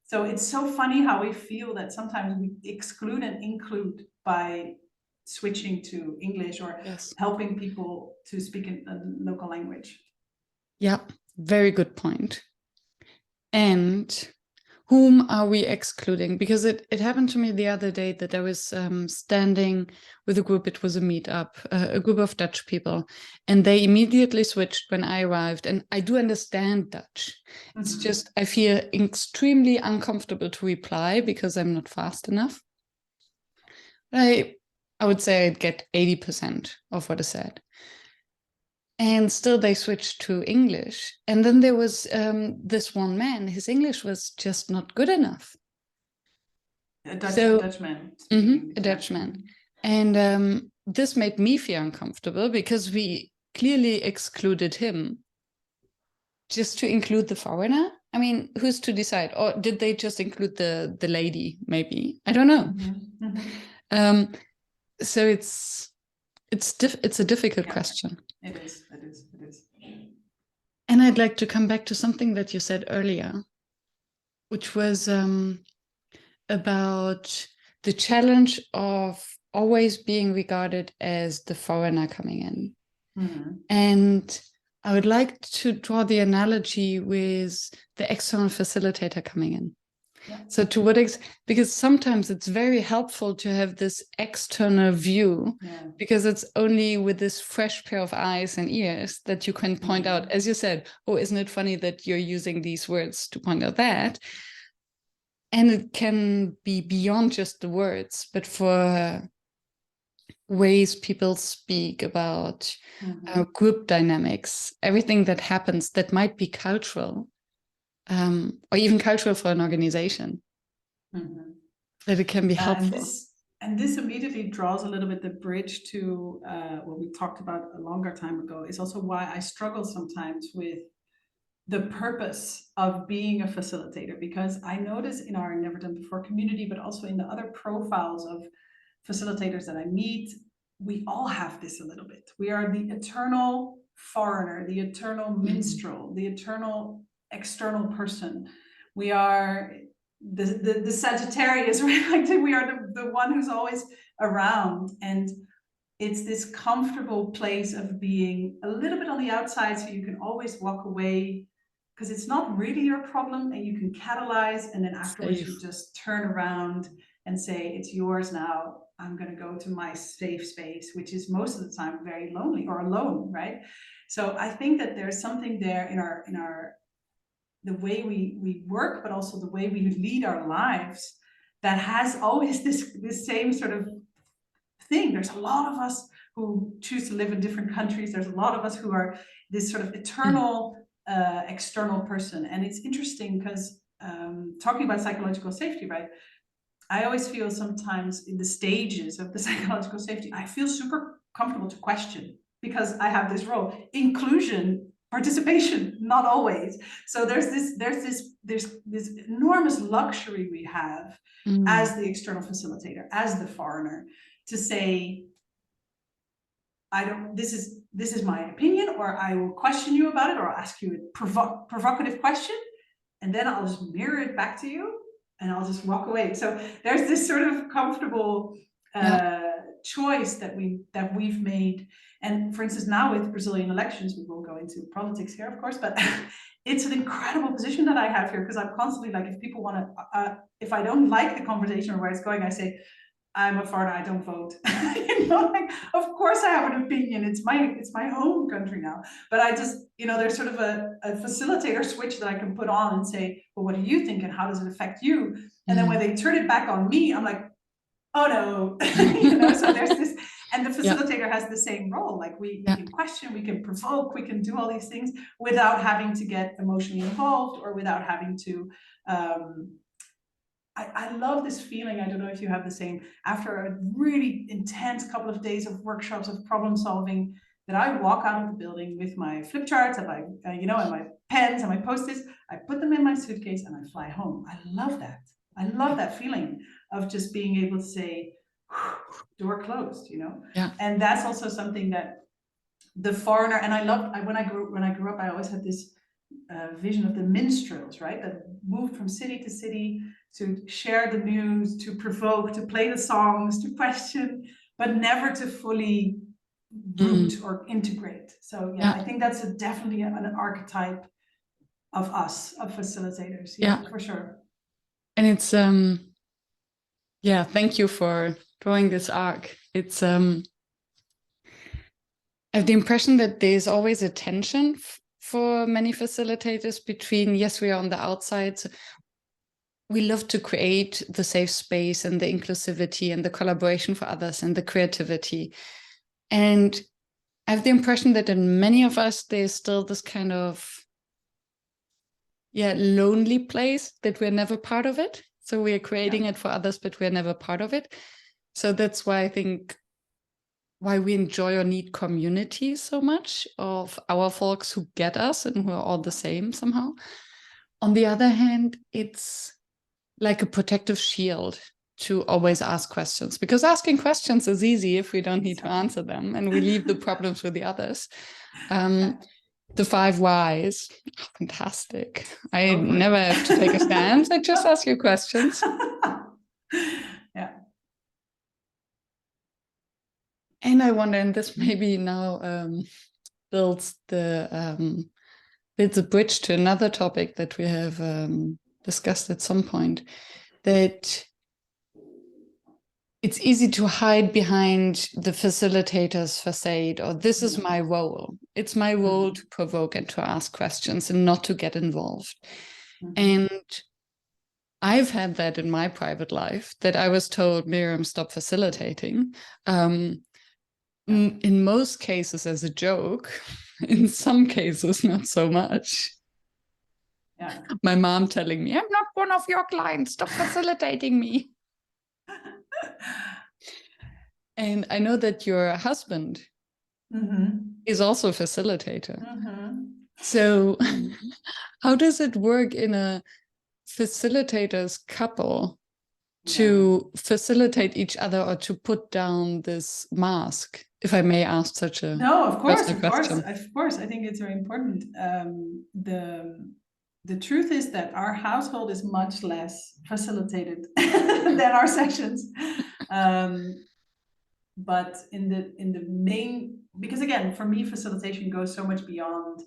So it's so funny how we feel that sometimes we exclude and include by switching to English or helping people to speak in a local language. Yeah, very good point. And whom are we excluding? Because it happened to me the other day that I was standing with a group, it was a meetup, a group of Dutch people, and they immediately switched when I arrived. And I do understand Dutch. It's just, I feel extremely uncomfortable to reply because I'm not fast enough. I would say I'd get 80% of what is said. And still they switched to English. And then there was this one man, his English was just not good enough. A Dutchman. A Dutchman. And this made me feel uncomfortable because we clearly excluded him just to include the foreigner. I mean, who's to decide? Or did they just include the lady, maybe? I don't know. So it's a difficult question. It is. And I'd like to come back to something that you said earlier, which was about the challenge of always being regarded as the foreigner coming in. And I would like to draw the analogy with the external facilitator coming in. Yeah. So to what because sometimes it's very helpful to have this external view, because it's only with this fresh pair of eyes and ears that you can point out, as you said, oh, isn't it funny that you're using these words to point out that? And it can be beyond just the words, but for ways people speak about group dynamics, everything that happens that might be cultural, or even cultural for an organization, that it can be helpful. And this immediately draws a little bit the bridge to what we talked about a longer time ago, is also why I struggle sometimes with the purpose of being a facilitator, because I notice in our Never Done Before community, but also in the other profiles of facilitators that I meet, we all have this a little bit. We are the eternal foreigner, the eternal minstrel, the eternal external person. We are the Sagittarius, right? Like we are the one who's always around, and it's this comfortable place of being a little bit on the outside, so you can always walk away because it's not really your problem, and you can catalyze, and then afterwards you just turn around and say, it's yours now. I'm going to go to my safe space, which is most of the time very lonely or alone, right? So I think that there's something there in our the way we work, but also the way we lead our lives, that has always this same sort of thing. There's a lot of us who choose to live in different countries. There's a lot of us who are this sort of eternal external person. And it's interesting because talking about psychological safety, right? I always feel sometimes in the stages of the psychological safety, I feel super comfortable to question, because I have this role. Inclusion, participation, not always. So there's this enormous luxury we have as the external facilitator, as the foreigner, to say, this is my opinion, or I will question you about it, or I'll ask you a provocative question, and then I'll just mirror it back to you, and I'll just walk away. So there's this sort of comfortable choice that we've made. And for instance, now with Brazilian elections, we won't go into politics here, of course, but it's an incredible position that I have here, because I'm constantly like, if people want to, if I don't like the conversation or where it's going, I say, I'm a foreigner, I don't vote. You know, like, of course I have an opinion. It's my home country now. But I just, there's sort of a facilitator switch that I can put on and say, well, what do you think, and how does it affect you? And then when they turn it back on me, I'm like, oh no. So there's this, and the facilitator has the same role. Like we can question, we can provoke, we can do all these things without having to get emotionally involved, or without having to I love this feeling. I don't know if you have the same, after a really intense couple of days of workshops of problem solving, that I walk out of the building with my flip charts and my, and my pens and my Post-its. I put them in my suitcase and I fly home. I love that. I love that feeling of just being able to say, door closed, Yeah. And that's also something that the foreigner, and I loved, when I grew up, I always had this vision of the minstrels, right? That moved from city to city to share the news, to provoke, to play the songs, to question, but never to fully root or integrate. So I think that's definitely an archetype of us, of facilitators. Yeah, for sure. And it's thank you for drawing this arc. It's I have the impression that there's always a tension for many facilitators between, yes, we are on the outside, so we love to create the safe space and the inclusivity and the collaboration for others and the creativity. And I have the impression that in many of us, there's still this kind of lonely place, that we're never part of it. So we are creating it for others, but we're never part of it. So that's why I think why we enjoy or need community so much, of our folks who get us and who are all the same somehow. On the other hand, it's like a protective shield to always ask questions, because asking questions is easy if we don't need to answer them, and we leave the problems with the others. The 5 whys, fantastic. I never have to take a stance. I just ask you questions. And I wonder, and this maybe now builds a bridge to another topic that we have discussed at some point, that it's easy to hide behind the facilitator's facade, or this is my role. It's my role to provoke and to ask questions and not to get involved. And I've had that in my private life, that I was told, Miriam, stop facilitating. In most cases as a joke, in some cases not so much. Yeah. My mom telling me, I'm not one of your clients, stop facilitating me. And I know that your husband is also a facilitator. So how does it work in a facilitator's couple to facilitate each other, or to put down this mask, if I may ask such a of question? course. I think it's very important. The truth is that our household is much less facilitated than our sessions. But in the main, because again, for me, facilitation goes so much beyond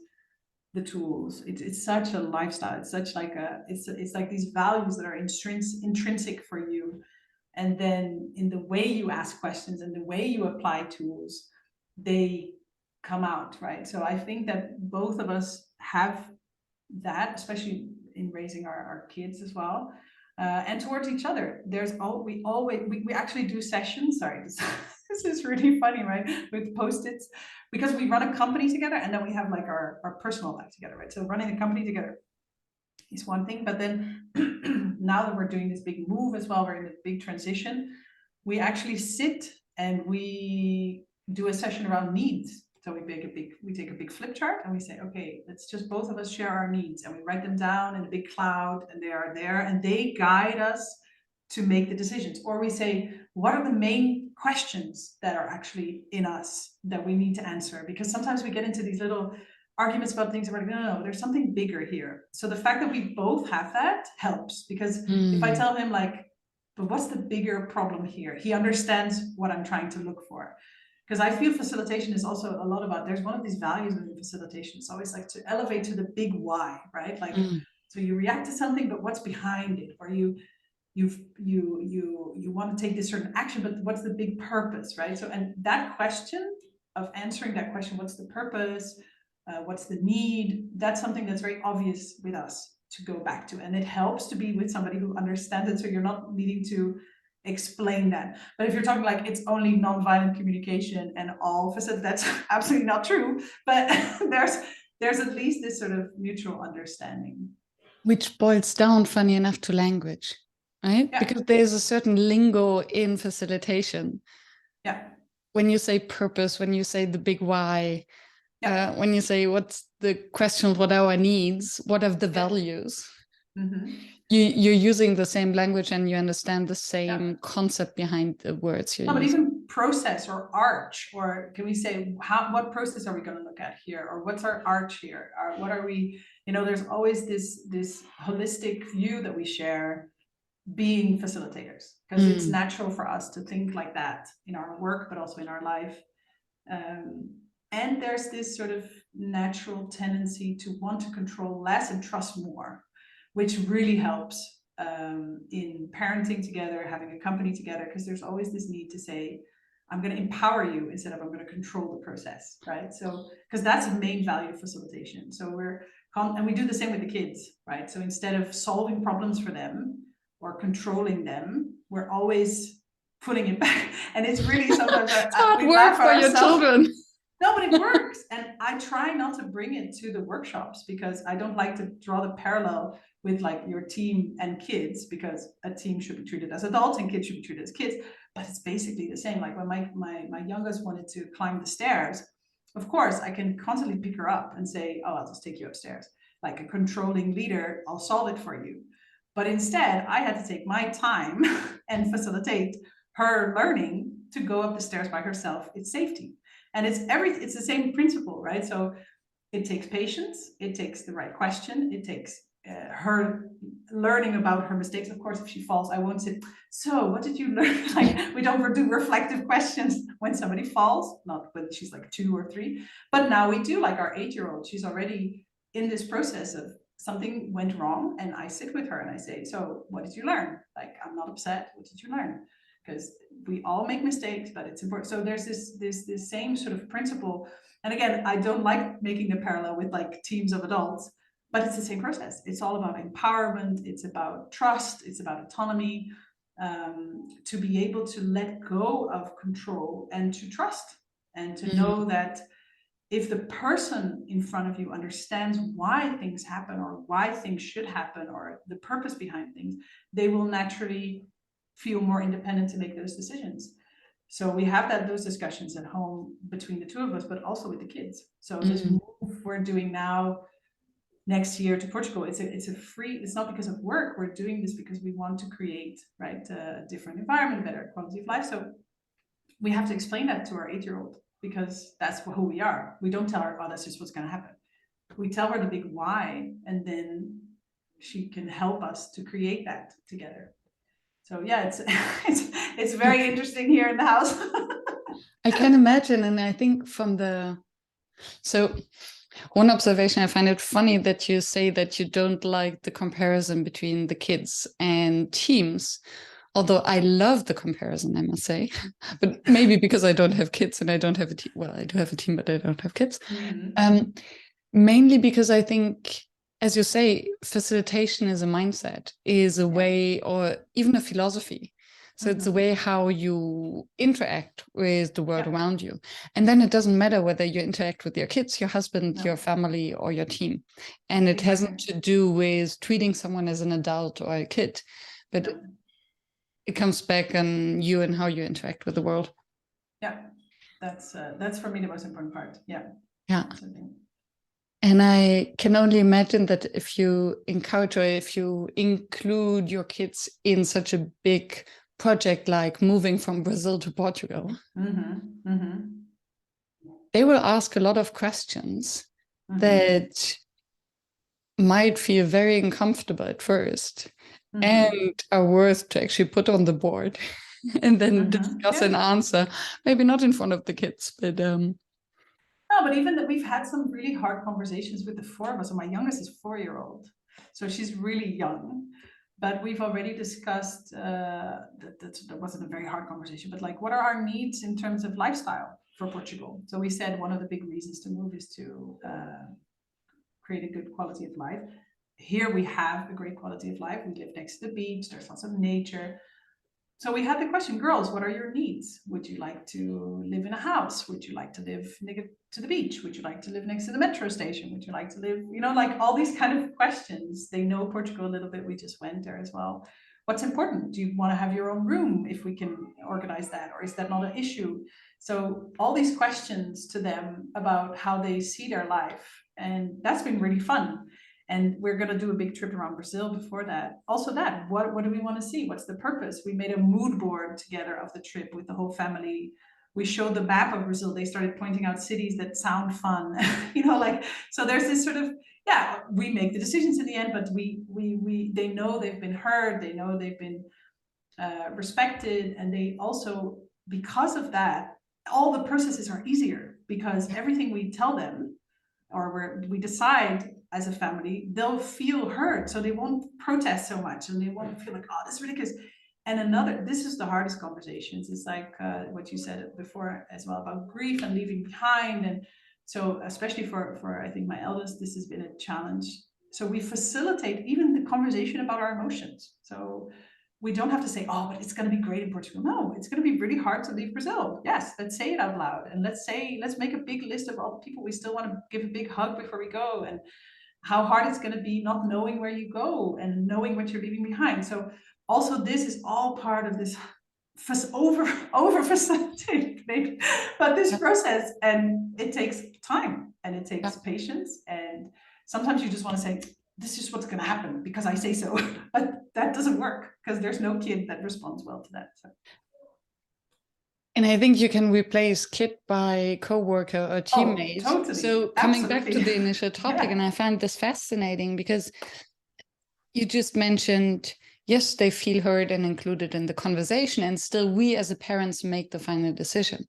the tools. It's such a lifestyle. It's such like it's like these values that are intrinsic for you. And then in the way you ask questions and the way you apply tools, they come out, right? So I think that both of us have that, especially in raising our kids as well. And towards each other. We actually do sessions. Sorry, this is really funny, right? With Post-its, because we run a company together, and then we have like our personal life together, right? So running a company together is one thing, but then now that we're doing this big move as well, we're in a big transition. We actually sit and we do a session around needs. So we take a big flip chart and we say, okay, let's just both of us share our needs, and we write them down in a big cloud, and they are there and they guide us to make the decisions. Or we say, what are the main questions that are actually in us that we need to answer? Because sometimes we get into these little arguments about things, and we're like, no, there's something bigger here. So the fact that we both have that helps, because if I tell him like, but what's the bigger problem here? He understands what I'm trying to look for. Because I feel facilitation is also a lot about, there's one of these values in facilitation. It's always like to elevate to the big why, right? Like, so you react to something, but what's behind it? Or you want to take this certain action, but what's the big purpose, right? So, and that question of answering that question, what's the purpose? What's the need? That's something that's very obvious with us to go back to. And it helps to be with somebody who understands it, so you're not needing to explain that. But if you're talking like it's only nonviolent communication and all facilities, that's absolutely not true. But there's at least this sort of mutual understanding. Which boils down, funny enough, to language, right? Yeah. Because there's a certain lingo in facilitation. Yeah. When you say purpose, when you say the big why, when you say what's the question, what are our needs, what are the values, you're using the same language and you understand the same concept behind the words you're using. But even process or arch, or can we say, what process are we going to look at here? Or what's our arch here? Or what are we, there's always this holistic view that we share, being facilitators, because it's natural for us to think like that in our work, but also in our life. And there's this sort of natural tendency to want to control less and trust more, which really helps in parenting together, having a company together, because there's always this need to say, I'm going to empower you instead of I'm going to control the process, right? So, because that's the main value of facilitation. So and we do the same with the kids, right? So instead of solving problems for them or controlling them, we're always putting it back. And it's really sometimes it's hard work for your children. No, but it works. And I try not to bring it to the workshops, because I don't like to draw the parallel with like your team and kids, because a team should be treated as adults and kids should be treated as kids. But it's basically the same. Like when my youngest wanted to climb the stairs, of course, I can constantly pick her up and say, oh, I'll just take you upstairs. Like a controlling leader, I'll solve it for you. But instead, I had to take my time and facilitate her learning to go up the stairs by herself. It's safety. And it's the same principle, right? So it takes patience, it takes the right question, it takes her learning about her mistakes. Of course, if she falls, I won't say, so what did you learn? Like, we don't do reflective questions when somebody falls, not when she's like 2 or 3. But now we do, like our 8-year-old, she's already in this process of something went wrong, and I sit with her and I say, so what did you learn? Like, I'm not upset. What did you learn? Because we all make mistakes, but it's important. So there's this same sort of principle. And again, I don't like making the parallel with like teams of adults, but it's the same process. It's all about empowerment. It's about trust. It's about autonomy, to be able to let go of control and to trust, and to know that if the person in front of you understands why things happen or why things should happen or the purpose behind things, they will naturally feel more independent to make those decisions. So we have those discussions at home between the two of us, but also with the kids. So this move we're doing now next year to Portugal, it's a free, it's not because of work, we're doing this because we want to create, right, a different environment, better quality of life. So we have to explain that to our 8-year-old, because that's who we are. We don't tell her, oh, that's just what's going to happen. We tell her the big why, and then she can help us to create that together. So yeah, it's very interesting here in the house. I can imagine. And I think so one observation, I find it funny that you say that you don't like the comparison between the kids and teams. Although I love the comparison, I must say, but maybe because I don't have kids and I don't have a team. Well, I do have a team, but I don't have kids. Mainly because I think, as you say, facilitation is a mindset, is a way, or even a philosophy. So it's a way how you interact with the world around you. And then it doesn't matter whether you interact with your kids, your husband, your family, or your team. And it hasn't to do with treating someone as an adult or a kid, but it comes back on you and how you interact with the world. Yeah, that's for me the most important part. Yeah. Absolutely. And I can only imagine that if you encourage or if you include your kids in such a big project like moving from Brazil to Portugal, they will ask a lot of questions that might feel very uncomfortable at first. And are worth to actually put on the board and then discuss an answer, maybe not in front of the kids, but no, but even that we've had some really hard conversations with the 4 of us. So my youngest is 4-year-old, so she's really young, but we've already discussed that wasn't a very hard conversation, but like, what are our needs in terms of lifestyle for Portugal? So we said one of the big reasons to move is to create a good quality of life. Here we have a great quality of life. We live next to the beach. There's lots of nature. So we had the question, girls, what are your needs? Would you like to live in a house? Would you like to live near to the beach? Would you like to live next to the metro station? Would you like to live, like all these kind of questions. They know Portugal a little bit. We just went there as well. What's important? Do you want to have your own room if we can organize that? Or is that not an issue? So all these questions to them about how they see their life. And that's been really fun. And we're going to do a big trip around Brazil before that. Also that, what do we want to see? What's the purpose? We made a mood board together of the trip with the whole family. We showed the map of Brazil. They started pointing out cities that sound fun, so there's this sort of, we make the decisions in the end, but they know they've been heard. They know they've been respected. And they also, because of that, all the processes are easier, because everything we tell them or we decide as a family, they'll feel heard. So they won't protest so much, and they won't feel like, oh, this is ridiculous. And this is the hardest conversations. It's like what you said before as well about grief and leaving behind. And so especially for I think my eldest, this has been a challenge. So we facilitate even the conversation about our emotions. So we don't have to say, oh, but it's going to be great in Portugal. No, it's going to be really hard to leave Brazil. Yes, let's say it out loud. And let's make a big list of all the people we still want to give a big hug before we go, and how hard it's going to be not knowing where you go and knowing what you're leaving behind. So also this is all part of this over facilitated maybe, but this process, and it takes time and it takes patience. And sometimes you just want to say, this is what's going to happen because I say so, but that doesn't work because there's no kid that responds well to that. So. And I think you can replace kid by co-worker or teammate. Oh, totally. So coming back to the initial topic, and I find this fascinating because you just mentioned, yes, they feel heard and included in the conversation, and still we as a parents make the final decision.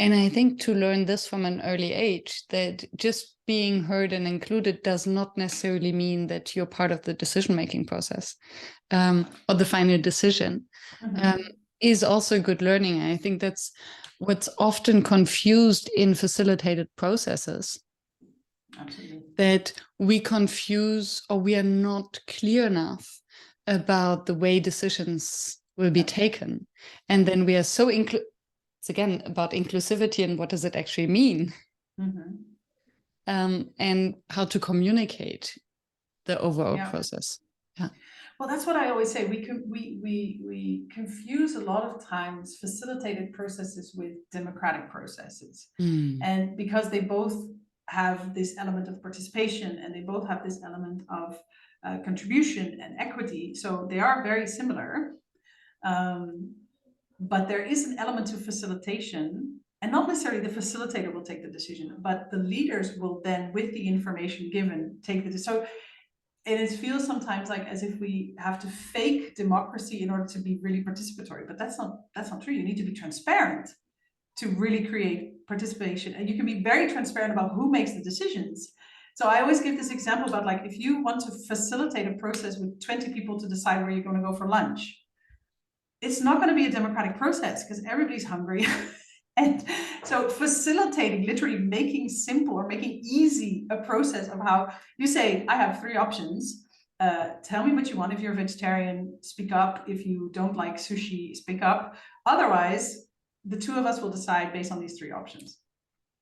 And I think to learn this from an early age, that just being heard and included does not necessarily mean that you're part of the decision-making process or the final decision, is also good learning. I think that's what's often confused in facilitated processes. Absolutely. That we confuse, or we are not clear enough about the way decisions will be taken. And then we are so it's again about inclusivity and what does it actually mean, and how to communicate the overall process. Yeah. Well, that's what I always say. We confuse a lot of times facilitated processes with democratic processes, and because they both have this element of participation and they both have this element of contribution and equity, so they are very similar. But there is an element to facilitation, and not necessarily the facilitator will take the decision, but the leaders will then, with the information given, take the decision. So it feels sometimes like as if we have to fake democracy in order to be really participatory, but that's not true. You need to be transparent to really create participation, and you can be very transparent about who makes the decisions. So I always give this example about, like, if you want to facilitate a process with 20 people to decide where you're going to go for lunch, it's not going to be a democratic process because everybody's hungry. And so facilitating, literally making simple or making easy a process of how you say, I have 3 options. Tell me what you want. If you're a vegetarian, speak up. If you don't like sushi, speak up. Otherwise, the 2 of us will decide based on these 3 options.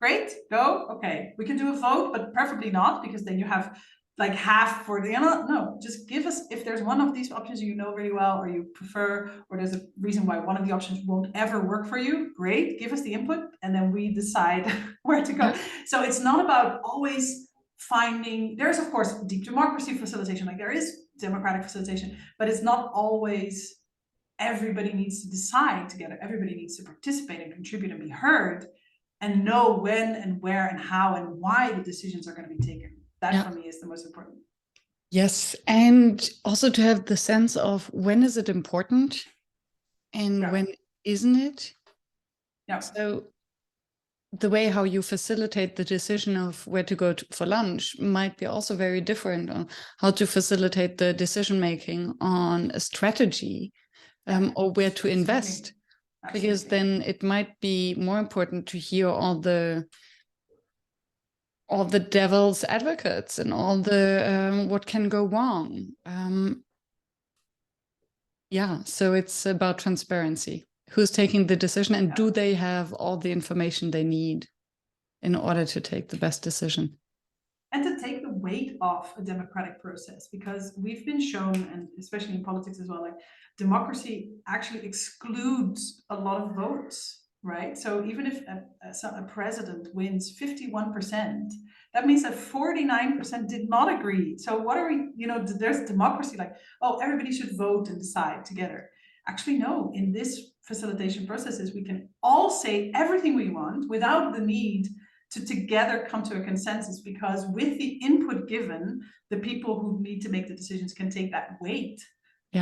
Great, go. Okay, we can do a vote, but preferably not, because then you have like half for the, no, just give us, if there's one of these options you know really well, or you prefer, or there's a reason why one of the options won't ever work for you, great, give us the input, and then we decide where to go. So it's not about always finding, there's of course deep democracy facilitation, like there is democratic facilitation, but it's not always everybody needs to decide together. Everybody needs to participate and contribute and be heard and know when and where and how and why the decisions are going to be taken. That for me is the most important. Yes, and also to have the sense of when is it important and when isn't it. So the way how you facilitate the decision of where to go for lunch might be also very different on how to facilitate the decision making on a strategy, or where to invest. Absolutely. Because then it might be more important to hear all the devil's advocates and all the what can go wrong. So it's about transparency. Who's taking the decision, and do they have all the information they need in order to take the best decision? And to take the weight off a democratic process, because we've been shown, and especially in politics as well, like democracy actually excludes a lot of votes, right? So even if a president wins 51%, that means that 49% did not agree. So what are we, there's democracy like, oh, everybody should vote and decide together. Actually, no, in this facilitation processes, we can all say everything we want without the need to together come to a consensus, because with the input given, the people who need to make the decisions can take that weight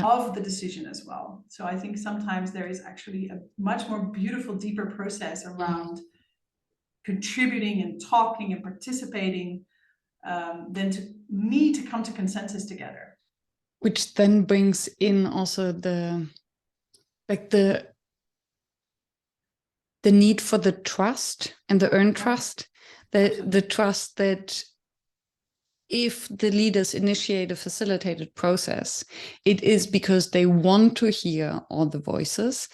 of the decision as well. So I think sometimes there is actually a much more beautiful, deeper process around contributing and talking and participating than to need to come to consensus together. Which then brings in also the need for the trust and the earned trust, the trust that if the leaders initiate a facilitated process, it is because they want to hear all the voices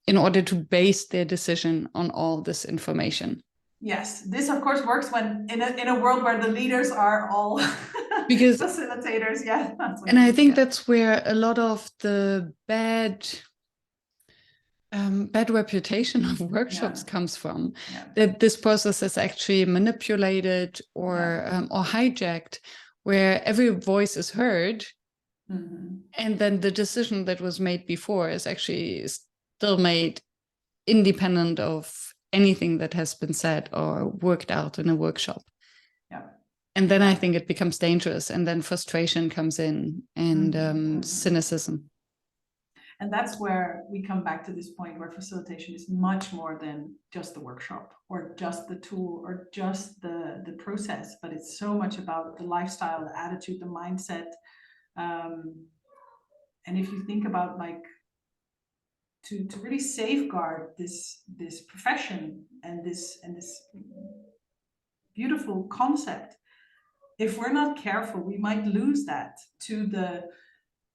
in order to base their decision on all this information. Yes, this of course works when in a world where the leaders are all facilitators. Yeah, and I think that's where a lot of the bad reputation of workshops comes from, that this process is actually manipulated or hijacked, where every voice is heard, and then the decision that was made before is actually still made independent of anything that has been said or worked out in a workshop. And then I think it becomes dangerous, and then frustration comes in, and cynicism. And that's where we come back to this point where facilitation is much more than just the workshop or just the tool or just the process, but it's so much about the lifestyle, the attitude, the mindset. And if you think about like to really safeguard this profession and this beautiful concept, if we're not careful, we might lose that to the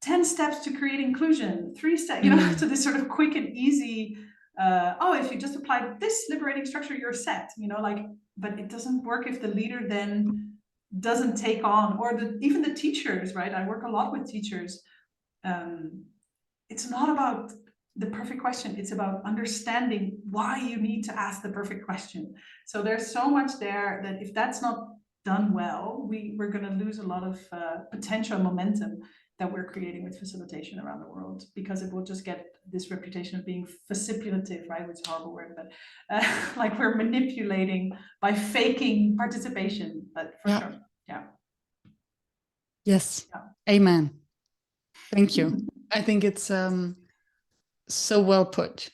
10 steps to create inclusion, 3 steps, you know, to this sort of quick and easy, if you just apply this liberating structure, you're set, you know, like, but it doesn't work if the leader then doesn't take on, or even the teachers, right? I work a lot with teachers. It's not about the perfect question. It's about understanding why you need to ask the perfect question. So there's so much there that if that's not done well, we're going to lose a lot of potential momentum that we're creating with facilitation around the world, because it will just get this reputation of being facilitative, right? Which is a horrible word, but like we're manipulating by faking participation, but for sure. Yeah. Yes. Yeah. Amen. Thank you. I think it's so well put.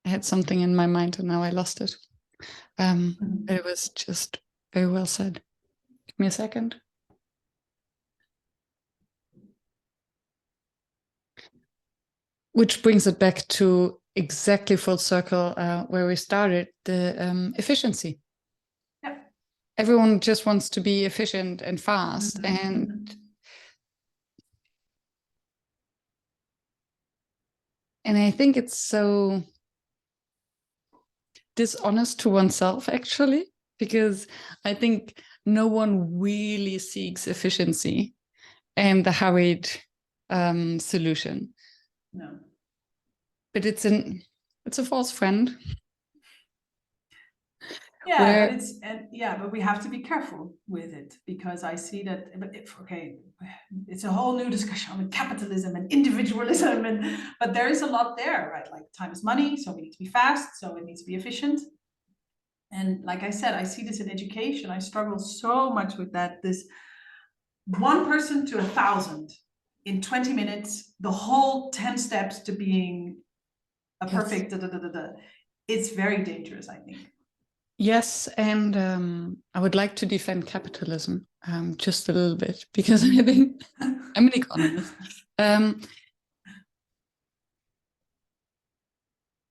I had something in my mind and now I lost it. It was just very well said. Give me a second. Which brings it back to exactly full circle where we started, the efficiency. Yeah. Everyone just wants to be efficient and fast. And I think it's so dishonest to oneself, actually, because I think no one really seeks efficiency and the hurried solution. No. But it's a false friend. Yeah, but we have to be careful with it, because I see that, it's a whole new discussion with capitalism and individualism, but there is a lot there, right? Like time is money, so we need to be fast, so it needs to be efficient. And like I said, I see this in education. I struggle so much with that. This 1 person to 1,000 in 20 minutes, the whole 10 steps to being a perfect It's very dangerous, I think. Yes, and I would like to defend capitalism just a little bit, because I think I'm an economist.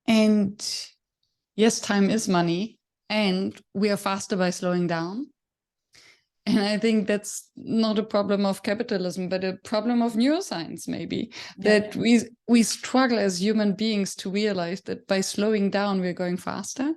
And yes, time is money, and we are faster by slowing down. And I think that's not a problem of capitalism, but a problem of neuroscience, maybe. Yeah. That we struggle as human beings to realize that by slowing down, we're going faster.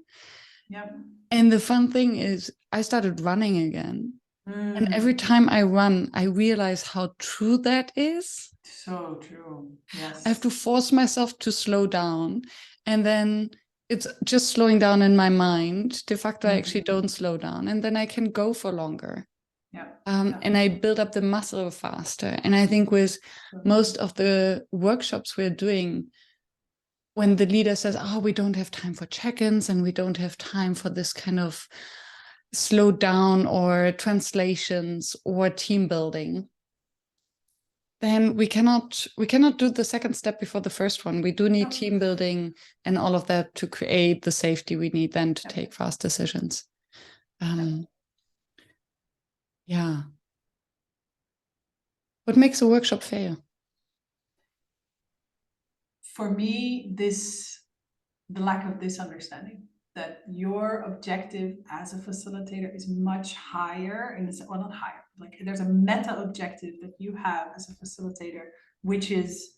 Yeah. And the fun thing is, I started running again. And every time I run, I realize how true that is. So true. Yes. I have to force myself to slow down. And then it's just slowing down in my mind. De facto, I actually don't slow down. And then I can go for longer. Yeah. And I build up the muscle faster. And I think with most of the workshops we're doing, when the leader says, oh, we don't have time for check-ins and we don't have time for this kind of slow down or translations or team building, then we cannot do the second step before the first one. We do need team building and all of that to create the safety we need then to take fast decisions. Yeah. What makes a workshop fail? For me, the lack of this understanding that your objective as a facilitator is much higher, and well, not higher, like there's a meta objective that you have as a facilitator, which is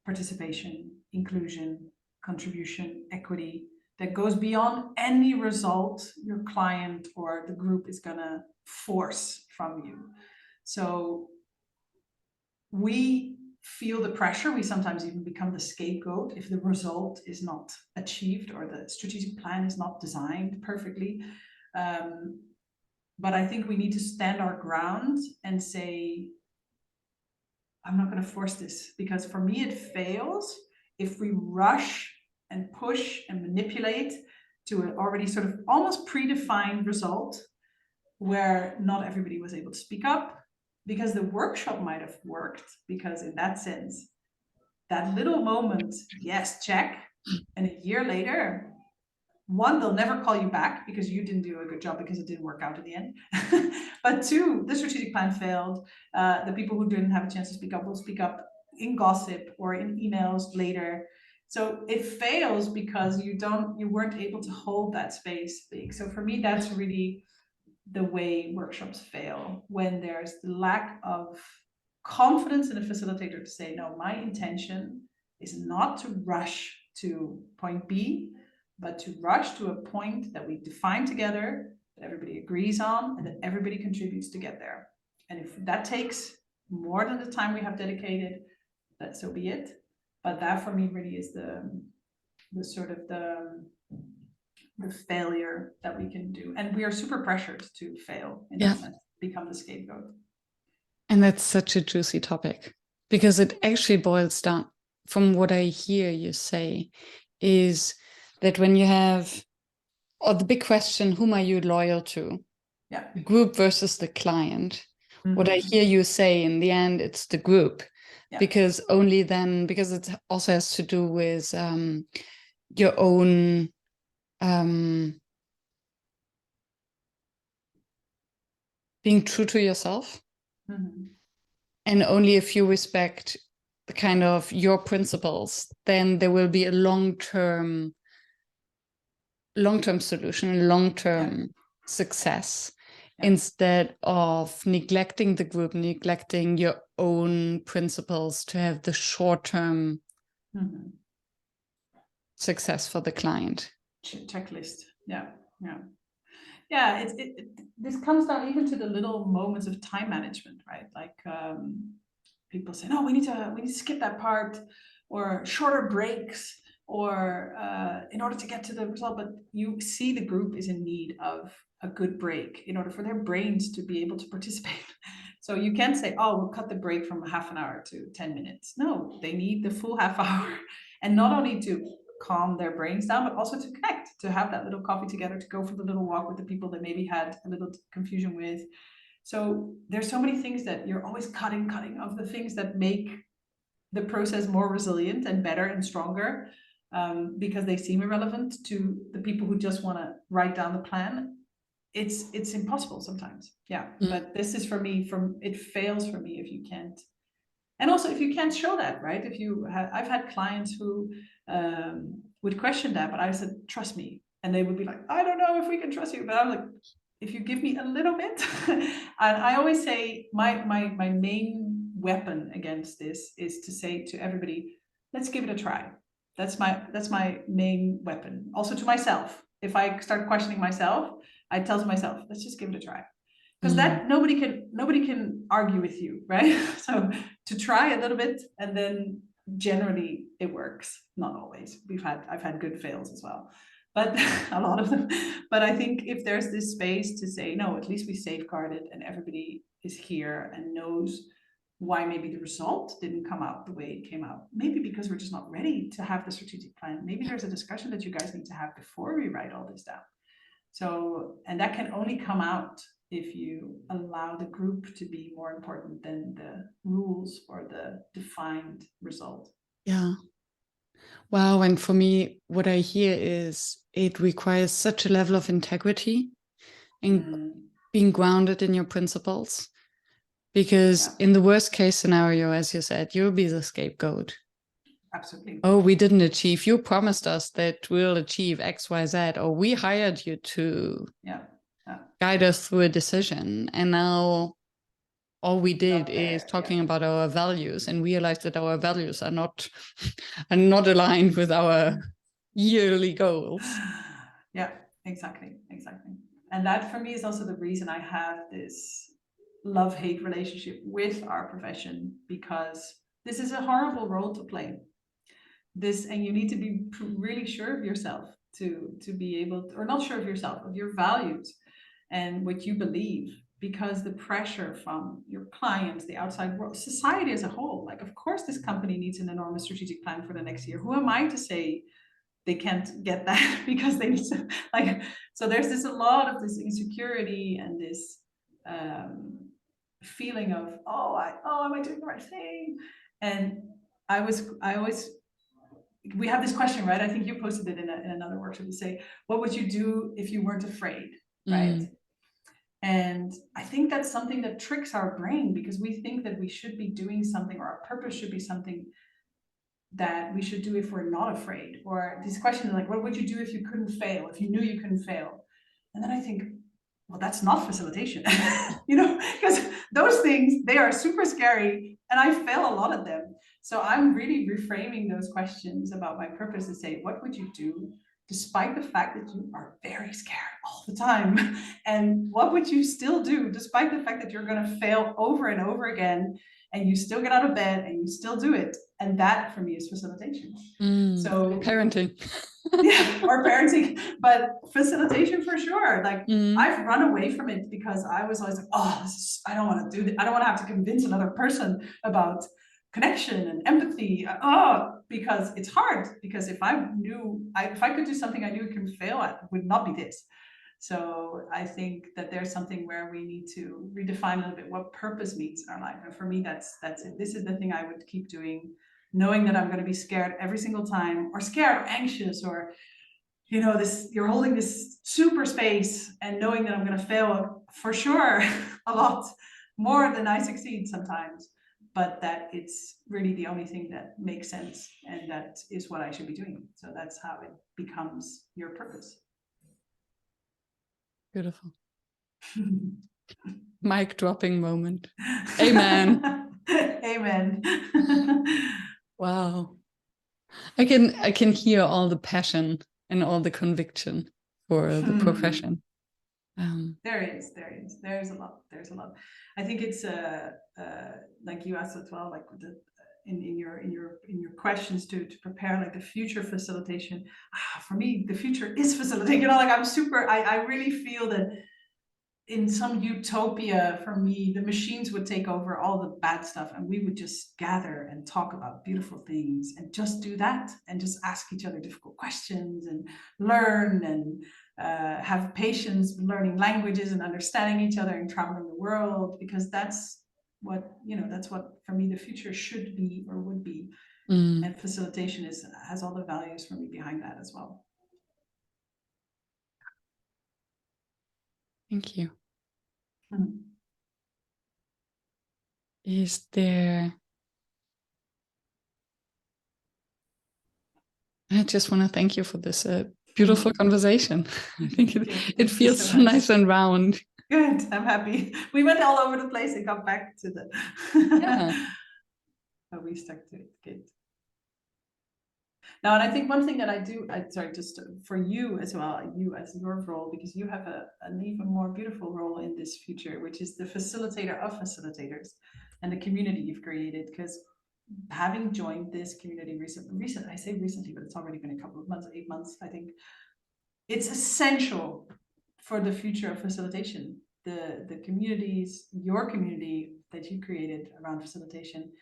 participation, inclusion, contribution, equity, that goes beyond any result your client or the group is gonna force from you. So we feel the pressure. We sometimes even become the scapegoat if the result is not achieved or the strategic plan is not designed perfectly. But I think we need to stand our ground and say, I'm not going to force this, because for me it fails if we rush and push and manipulate to an already sort of almost predefined result where not everybody was able to speak up, because the workshop might have worked, because in that sense, that little moment, yes, check. And a year later, one, they'll never call you back because you didn't do a good job because it didn't work out in the end. But two, the strategic plan failed. The people who didn't have a chance to speak up will speak up in gossip or in emails later. So it fails because you weren't able to hold that space big. So for me, that's really the way workshops fail, when there's the lack of confidence in a facilitator to say, no, my intention is not to rush to point B, but to rush to a point that we define together, that everybody agrees on, and that everybody contributes to get there. And if that takes more than the time we have dedicated, that so be it. But that for me really is the sort of the failure that we can do. And we are super pressured to fail in that sense, become the scapegoat. And that's such a juicy topic, because it actually boils down, from what I hear you say, is that when you have, or the big question, whom are you loyal to? Yeah. The group versus the client. What I hear you say, in the end, it's the group. Yeah. Because only then, because it also has to do with your own being true to yourself. And only if you respect the kind of your principles, then there will be a long-term solution, long-term success, instead of neglecting the group, neglecting your own principles to have the short-term success for the client. Checklist. Yeah. This comes down even to the little moments of time management, right? Like people say, no, we need to skip that part, or shorter breaks, or in order to get to the result. But you see the group is in need of a good break in order for their brains to be able to participate. So you can't say, oh, we'll cut the break from half an hour to 10 minutes. No, they need the full half hour. And not only to calm their brains down, but also to connect, to have that little coffee together, to go for the little walk with the people that maybe had a little confusion with. So there's so many things that you're always cutting of the things that make the process more resilient and better and stronger, because they seem irrelevant to the people who just want to write down the plan. It's impossible sometimes. But this is, for me, it fails for me if you can't. And also, if you can't show that, right? I've had clients who would question that, but I said, trust me. And they would be like, I don't know if we can trust you. But I'm like, if you give me a little bit. And I always say my main weapon against this is to say to everybody, let's give it a try. That's my main weapon. Also to myself. If I start questioning myself, I tell to myself, let's just give it a try. Because that nobody can argue with you, right? So to try a little bit, and then generally it works. Not always. I've had good fails as well, but a lot of them. But I think if there's this space to say, no, at least we safeguarded and everybody is here and knows why maybe the result didn't come out the way it came out. Maybe because we're just not ready to have the strategic plan. Maybe there's a discussion that you guys need to have before we write all this down. So, and that can only come out if you allow the group to be more important than the rules or the defined result. Yeah. Wow. And for me, what I hear is it requires such a level of integrity and being grounded in your principles. Because in the worst case scenario, as you said, you'll be the scapegoat. Absolutely. Oh, we didn't achieve. You promised us that we'll achieve X, Y, Z, or we hired you to guide us through a decision. And now all we did is talking about our values and realized that our values are not aligned with our yearly goals. Yeah, exactly. And that for me is also the reason I have this love-hate relationship with our profession, because this is a horrible role to play. And you need to be really sure of yourself to be able to, or not sure of yourself, of your values and what you believe, because the pressure from your clients, the outside world, society as a whole, like, of course, this company needs an enormous strategic plan for the next year. Who am I to say they can't get that because they need to, like, so there's a lot of this insecurity and this feeling of, am I doing the right thing? And I always, we have this question, right? I think you posted it in another workshop to say, what would you do if you weren't afraid, right? And I think that's something that tricks our brain, because we think that we should be doing something, or our purpose should be something that we should do if we're not afraid. Or these questions like, what would you do if you couldn't fail, if you knew you couldn't fail? And then I think, well, that's not facilitation, because those things, they are super scary, and I fail a lot at them. So I'm really reframing those questions about my purpose to say, what would you do despite the fact that you are very scared all the time? And what would you still do despite the fact that you're going to fail over and over again, and you still get out of bed and you still do it? And that for me is facilitation. So parenting. Yeah, or parenting, but facilitation for sure. Like I've run away from it because I was always like, I don't want to do that. I don't want to have to convince another person about connection and empathy. Because it's hard. Because if I could do something I knew it can fail at, it would not be this. So I think that there's something where we need to redefine a little bit what purpose means in our life. And for me, that's it. This is the thing I would keep doing, knowing that I'm going to be scared every single time, or scared or anxious, or, you're holding this super space and knowing that I'm going to fail for sure a lot more than I succeed sometimes, but that it's really the only thing that makes sense. And that is what I should be doing. So that's how it becomes your purpose. Beautiful. Mic dropping moment. Amen. Amen. Wow. I can hear all the passion and all the conviction for the profession. There's a lot. I think it's like you asked as well, like in your questions to prepare like the future facilitation. For me, the future is facilitation. Like I really feel that in some utopia, for me, the machines would take over all the bad stuff, and we would just gather and talk about beautiful things and just do that, and just ask each other difficult questions and learn, and have patience learning languages and understanding each other and traveling the world, because that's what for me the future should be or would be. And facilitation has all the values for me behind that as well. Thank you. Is there... I just want to thank you for this beautiful conversation. I think it feels so nice and round. Good, I'm happy. We went all over the place and got back to the... Yeah. But we stuck to it. Good. Now, and I think one thing that I do, just for you as well, you as your role, because you have an even more beautiful role in this future, which is the facilitator of facilitators and the community you've created. Because having joined this community I say recently, but it's already been a couple of months, 8 months, I think, it's essential for the future of facilitation. The communities, your community that you created around facilitation,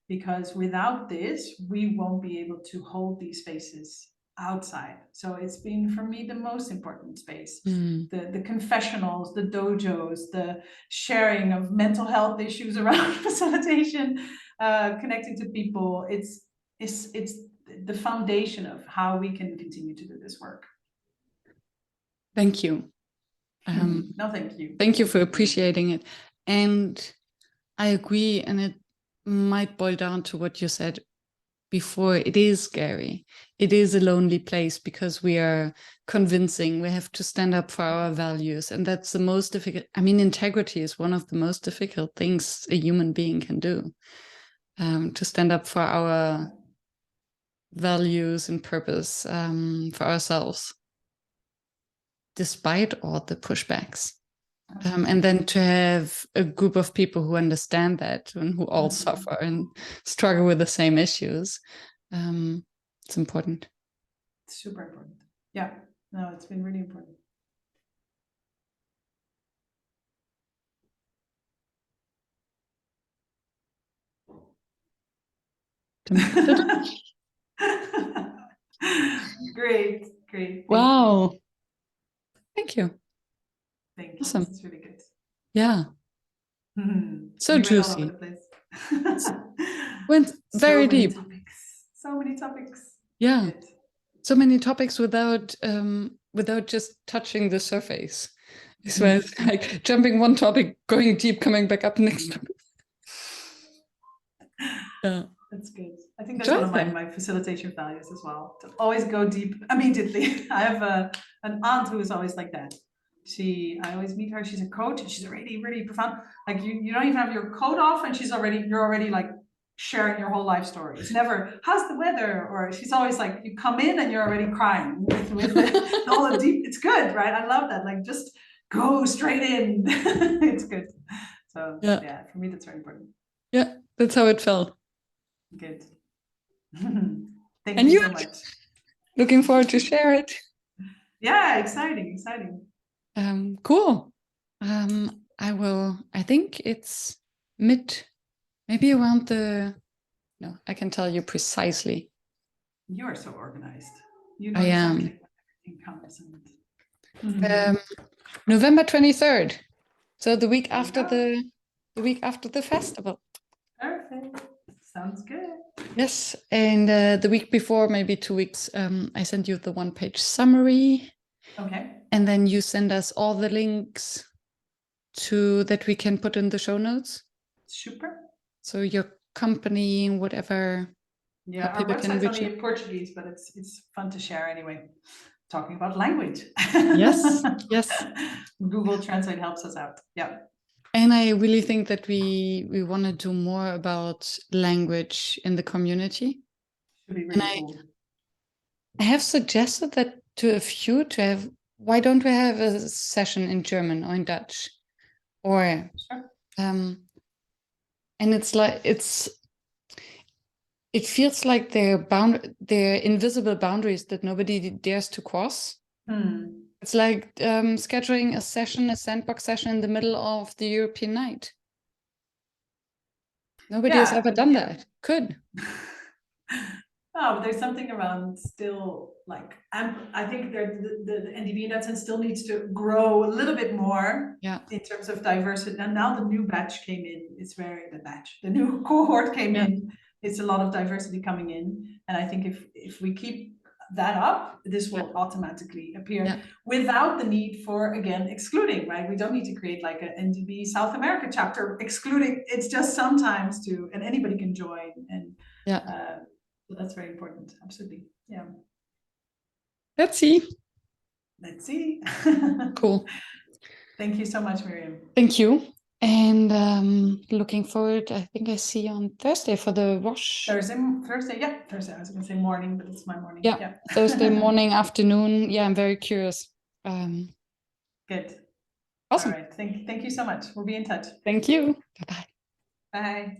because without this, we won't be able to hold these spaces outside. So it's been, for me, the most important space. The confessionals, the dojos, the sharing of mental health issues around facilitation, connecting to people. It's the foundation of how we can continue to do this work. Thank you. No, thank you. Thank you for appreciating it. And I agree, and it might boil down to what you said before. It is scary. It is a lonely place because we are convincing. We have to stand up for our values. And that's the most difficult. I mean, integrity is one of the most difficult things a human being can do. To stand up for our values and purpose, for ourselves, despite all the pushbacks. And then to have a group of people who understand that and who all suffer and struggle with the same issues, it's important. Super important. Yeah, no, it's been really important. Great, great. Wow. Thank you. Thank you. Awesome. This is really good. Yeah. So we juicy. went all over the place. Went very deep. So many topics. Yeah. Good. So many topics without just touching the surface. It's like jumping one topic, going deep, coming back up next topic. Yeah. That's good. I think that's one of my facilitation values as well. To always go deep immediately. I have an aunt who is always like that. I always meet her. She's a coach, and she's really, really profound. Like you don't even have your coat off, and you're already like sharing your whole life story. It's never how's the weather, or she's always like you come in and you're already crying with all the deep. It's good, right? I love that. Like just go straight in. It's good. So yeah, for me that's very important. Yeah, that's how it felt. Good. Thank you so much. Looking forward to share it. Yeah, exciting. Cool. I think it's maybe around no, I can tell you precisely. You are so organized. You know I exactly am. When everything comes. November 23rd. So the week after the festival. Perfect. Sounds good. Yes, and the week before, maybe 2 weeks, I sent you the 1-page summary. Okay. And then you send us all the links that we can put in the show notes. Super. So your company, whatever. Yeah, our website's only in Portuguese, but it's fun to share anyway. Talking about language. Yes. Google Translate helps us out. Yeah. And I really think that we want to do more about language in the community. Should be really cool. I have suggested that to a few to have. Why don't we have a session in German or in Dutch, or and it's like it feels like they're invisible boundaries that nobody dares to cross. It's like scheduling a sandbox session in the middle of the European night. Nobody has ever done that. Could. Oh, but there's something around still like I think the NDB in that sense still needs to grow a little bit more in terms of diversity. And now the new batch came in. The new cohort came in. It's a lot of diversity coming in. And I think if we keep that up, this will automatically appear without the need for, again, excluding, right? We don't need to create like an NDB South America chapter excluding. It's just sometimes and anybody can join. And so that's very important. Absolutely. Yeah. Let's see. Cool. Thank you so much, Miriam. Thank you. And looking forward, I think I see you on Thursday for the wash. Thursday. Yeah, Thursday. I was going to say morning, but it's my morning. Yeah. Thursday morning, afternoon. Yeah, I'm very curious. Good. Awesome. All right. Thank you so much. We'll be in touch. Thank you. Bye-bye. Bye.